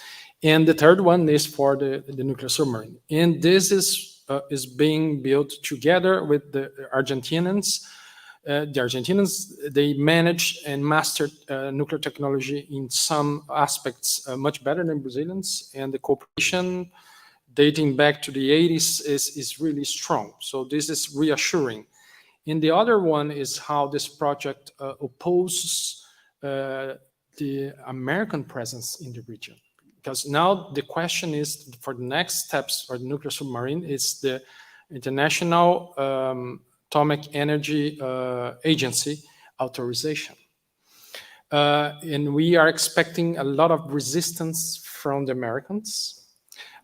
And the third one is for the nuclear submarine. And this is is being built together with the Argentinians. The Argentinians, they manage and master nuclear technology in some aspects much better than Brazilians, and the cooperation dating back to the 80s is really strong. So this is reassuring. And the other one is how this project opposes the American presence in the region. Because now the question is, for the next steps for the nuclear submarine, is the International Atomic Energy Agency authorization. And we are expecting a lot of resistance from the Americans.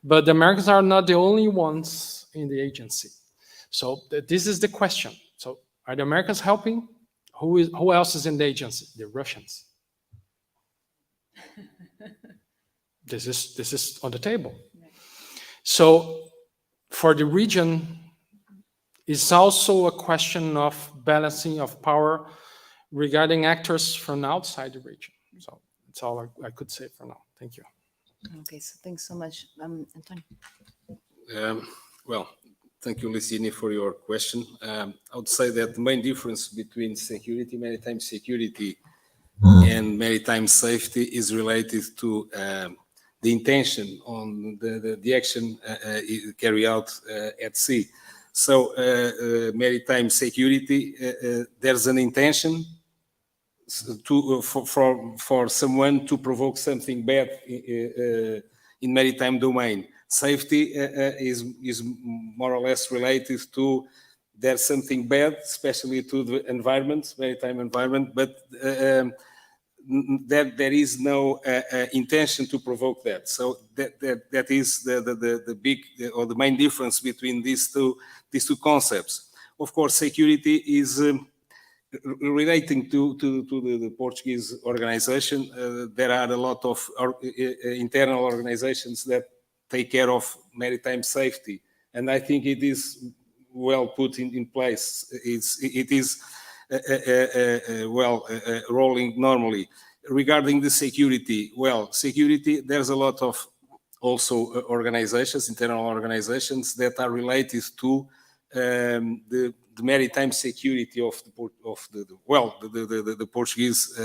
But the Americans are not the only ones in the agency. So this is the question. So are the Americans helping? Who else is in the agency? The Russians. This is on the table. So for the region, it's also a question of balancing of power regarding actors from outside the region. So that's all I could say for now. Thank you. Okay, so thanks so much, António. Well, thank you, Licini, for your question. I would say that the main difference between security, maritime security, and maritime safety is related to the intention on the action carried out at sea. So maritime security, there's an intention for someone to provoke something bad in maritime domain. Safety is more or less related to there's something bad, especially to the environment, maritime environment, but there is no intention to provoke that. So that is the big or the main difference between these two concepts. Of course, security is relating to the Portuguese organization. There are a lot of internal organizations that take care of maritime safety, and I think it is well put in place. It is rolling normally. Regarding the security, security, there's a lot of also organizations, internal organizations that are related to the maritime security of the Portuguese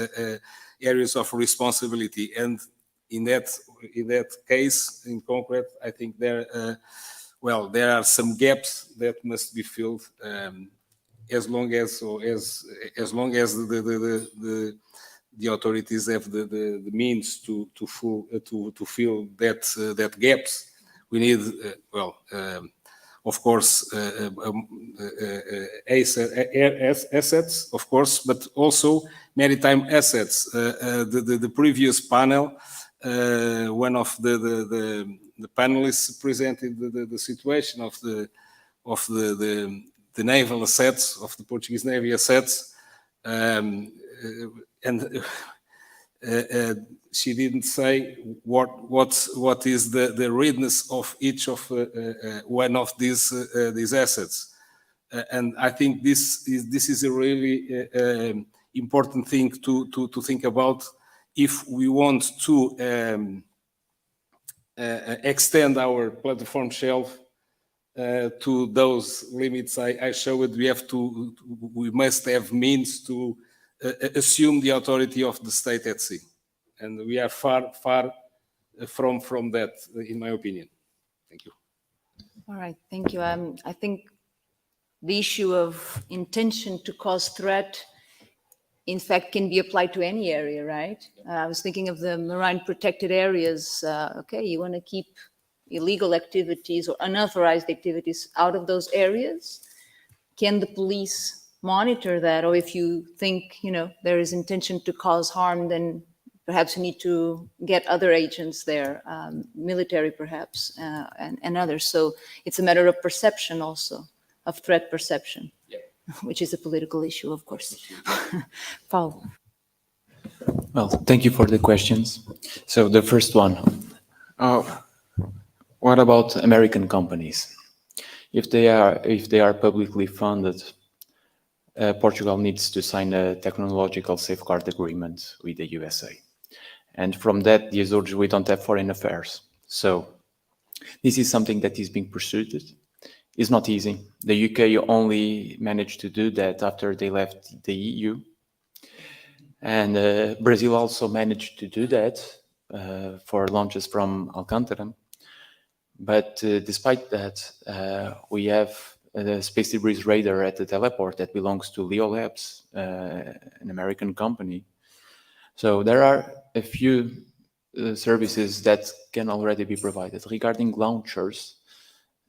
areas of responsibility. And in that case, in concrete, I think there are some gaps that must be filled as long as the authorities have the means to fill that gaps. We need of course assets, of course, but also maritime assets. The previous panel, one of the panelists presented the situation of the naval assets, of the Portuguese Navy assets, and she didn't say what is the readiness of each of one of these assets, and I think this is a really important thing to think about if we want to extend our platform shelf to those limits I showed. We must have means to assume the authority of the state at sea, and we are far from that, in my opinion. Thank you. All right, thank you. I think the issue of intention to cause threat, in fact, can be applied to any area, right? I was thinking of the marine protected areas. Okay, you want to keep illegal activities or unauthorized activities out of those areas. Can the police monitor that? Or if you think, there is intention to cause harm, then perhaps you need to get other agents there, military perhaps, and others. So it's a matter of perception also, of threat perception, which is a political issue, of course. Paulo. Well, thank you for the questions. So the first one, what about American companies? If they are publicly funded, Portugal needs to sign a technological safeguard agreement with the USA. And from that, the Azores, we don't have foreign affairs. So this is something that is being pursued. is not easy. The UK only managed to do that after they left the EU. And Brazil also managed to do that for launches from Alcântara. But despite that, we have the Space Debris Radar at the teleport that belongs to Leo Labs, an American company. So there are a few services that can already be provided. Regarding launchers,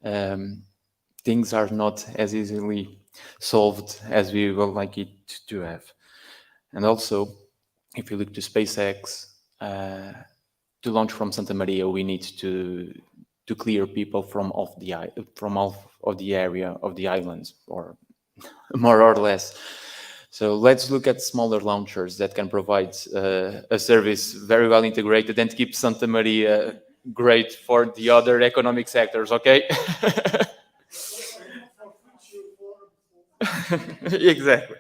things are not as easily solved as we would like it to have. And also, if you look to SpaceX, to launch from Santa Maria, we need to clear people from off of the area of the islands, or more or less. So let's look at smaller launchers that can provide a service very well integrated and keep Santa Maria great for the other economic sectors, okay? Exactly.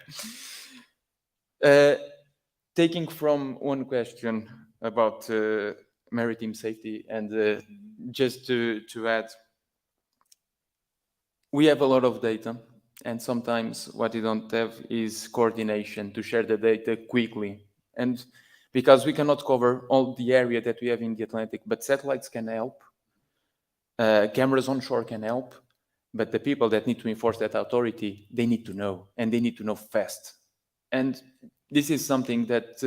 Taking from one question about maritime safety, and just to add, we have a lot of data, and sometimes what you don't have is coordination to share the data quickly. And because we cannot cover all the area that we have in the Atlantic, but satellites can help, cameras on shore can help, but the people that need to enforce that authority, they need to know, and they need to know fast. And this is something that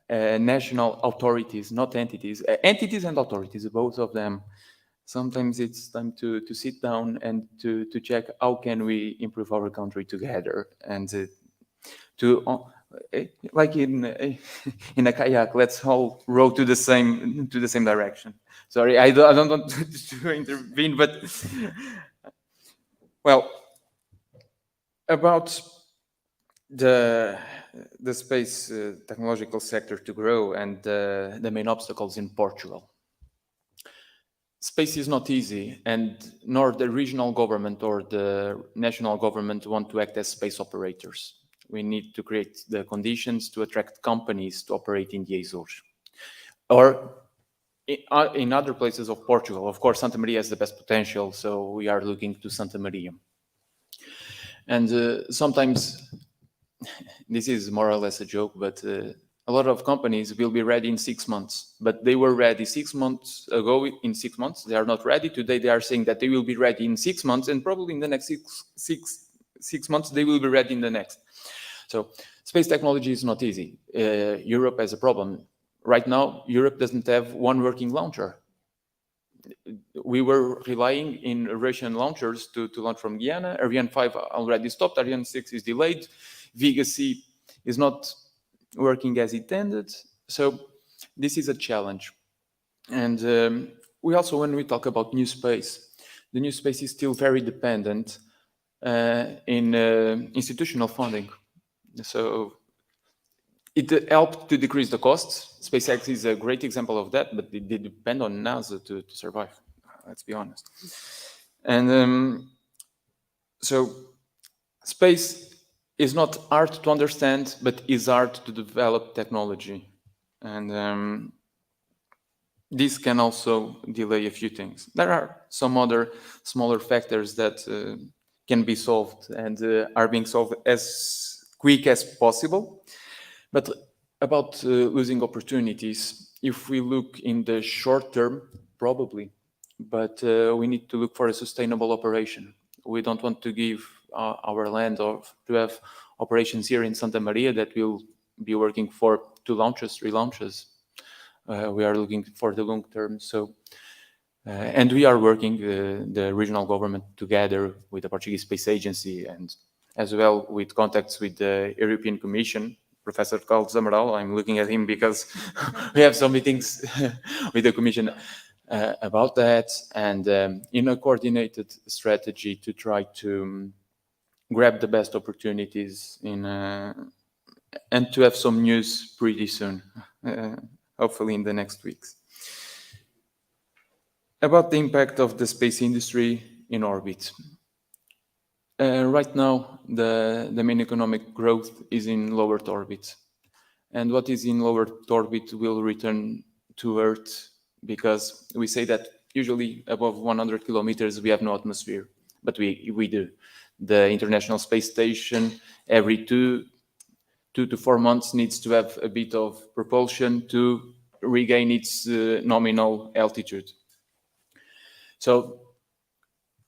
national authorities, not entities, entities and authorities, both of them, sometimes it's time to sit down and to check how can we improve our country together, and like in a kayak, let's all row to the same direction. Sorry, I don't want to intervene, but well, about the space technological sector to grow and the main obstacles in Portugal. Space is not easy, and nor the regional government or the national government want to act as space operators. We need to create the conditions to attract companies to operate in the Azores. Or in other places of Portugal. Of course, Santa Maria has the best potential, so we are looking to Santa Maria. And sometimes, this is more or less a joke, but a lot of companies will be ready in 6 months, but they were ready 6 months ago in 6 months. They are not ready. Today they are saying that they will be ready in 6 months, and probably in the next six months they will be ready in the next. So space technology is not easy. Europe has a problem. Right now, Europe doesn't have one working launcher. We were relying in Russian launchers to launch from Guyana. Ariane 5 already stopped. Ariane 6 is delayed. Vega C is not working as intended. So this is a challenge. And we also, when we talk about new space, the new space is still very dependent in institutional funding. So it helped to decrease the costs. SpaceX is a great example of that, but they depend on NASA to survive, let's be honest. And so space is not hard to understand, but is hard to develop technology. And this can also delay a few things. There are some other smaller factors that can be solved and are being solved as quick as possible. But about losing opportunities, if we look in the short term, probably, but we need to look for a sustainable operation. We don't want to give our land or to have operations here in Santa Maria that will be working for 2 launches, 3 launches. We are looking for the long term. So, and we are working the regional government together with the Portuguese Space Agency, and as well with contacts with the European Commission. Professor Carlos Amaral, I'm looking at him because we have some meetings with the Commission about that, and in a coordinated strategy to try to grab the best opportunities and to have some news pretty soon, hopefully in the next weeks. About the impact of the space industry in orbit. Right now, the main economic growth is in low Earth orbit. And what is in low Earth orbit will return to Earth, because we say that usually above 100 kilometers, we have no atmosphere, but we do. The International Space Station, every two to 4 months, needs to have a bit of propulsion to regain its nominal altitude. So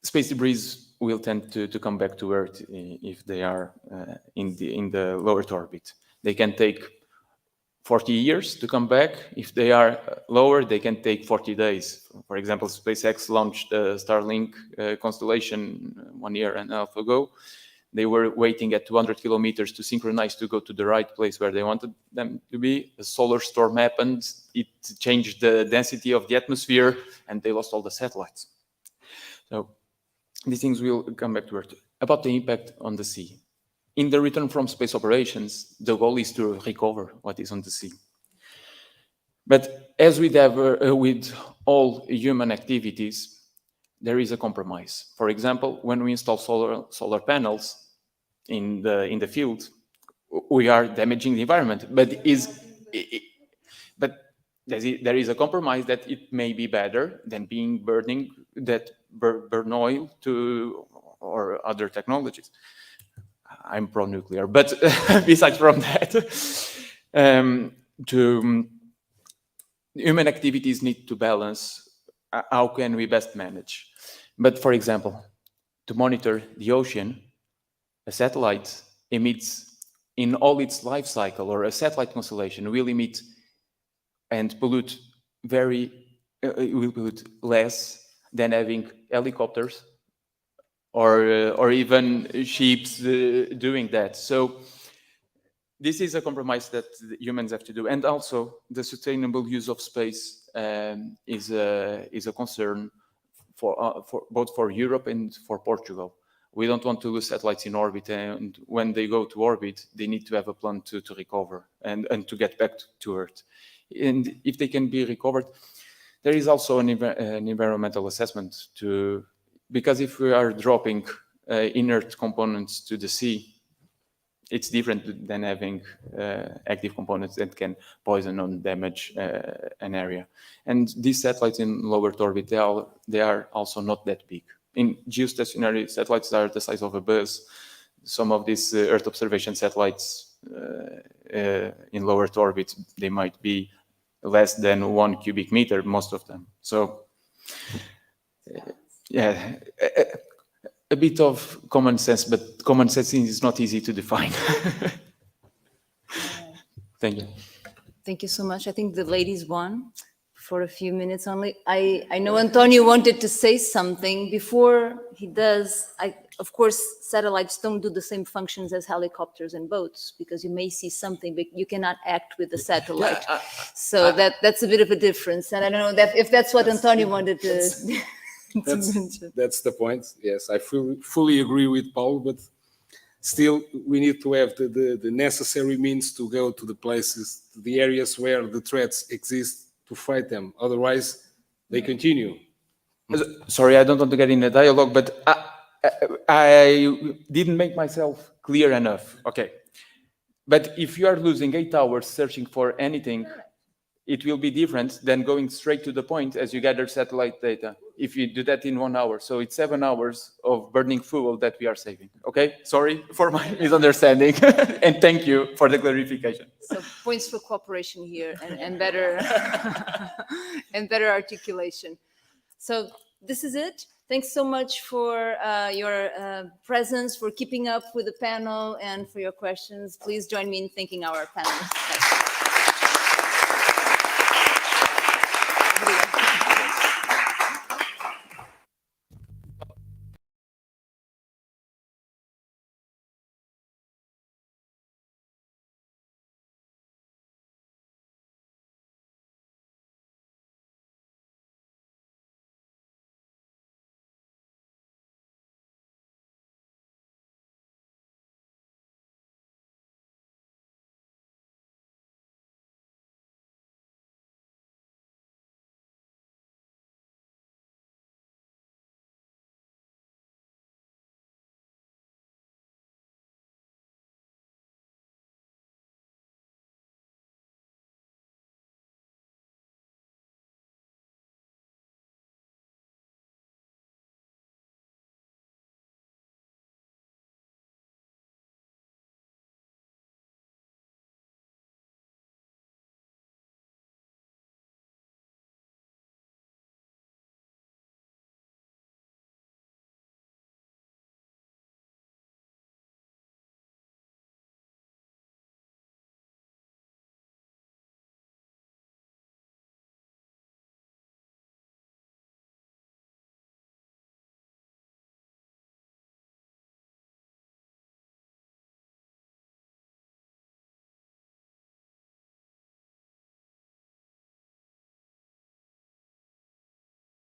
space debris will tend to come back to Earth if they are in the low Earth orbit. They can take 40 years to come back. If they are lower, they can take 40 days. For example, SpaceX launched the Starlink constellation 1.5 years ago. They were waiting at 200 kilometers to synchronize to go to the right place where they wanted them to be. A solar storm happened. It changed the density of the atmosphere, and they lost all the satellites. So these things will come back to Earth. About the impact on the sea. In the return from space operations, the goal is to recover what is on the sea. But as with all human activities, there is a compromise. For example, when we install solar panels in the field, we are damaging the environment. But there is a compromise that it may be better than burn oil or other technologies. I'm pro-nuclear, but besides from that, human activities need to balance how can we best manage. But for example, to monitor the ocean, a satellite emits in all its life cycle, or a satellite constellation will emit and pollute will pollute less than having helicopters or even ships doing that. So this is a compromise that humans have to do. And also the sustainable use of space is a concern for both for Europe and for Portugal. We don't want to lose satellites in orbit, and when they go to orbit, they need to have a plan to recover and to get back to Earth. And if they can be recovered, there is also an environmental assessment because if we are dropping inert components to the sea, it's different than having active components that can poison or damage an area. And these satellites in low Earth orbit, they are also not that big. In geostationary satellites are the size of a bus. Some of these Earth observation satellites in low Earth orbit, they might be less than 1 cubic meter, most of them. So yeah, a bit of common sense, but common sense is not easy to define. Thank you. Thank you so much. I think the ladies won for a few minutes only. I know António wanted to say something. Before he does, of course, satellites don't do the same functions as helicopters and boats, because you may see something, but you cannot act with the satellite. So that's a bit of a difference. And I don't know if that's what António wanted to mention. That's the point. Yes, I fully agree with Paulo, but still we need to have the necessary means to go to the places, to the areas where the threats exist, to fight them. Otherwise, they continue. Sorry, I don't want to get in a dialogue, but I didn't make myself clear enough. Okay. But if you are losing 8 hours searching for anything, it will be different than going straight to the point as you gather satellite data. If you do that in 1 hour. So it's 7 hours of burning fuel that we are saving. Okay? Sorry for my misunderstanding. And thank you for the clarification. So points for cooperation here and better and better articulation. So this is it. Thanks so much for your presence, for keeping up with the panel, and for your questions. Please join me in thanking our panelists.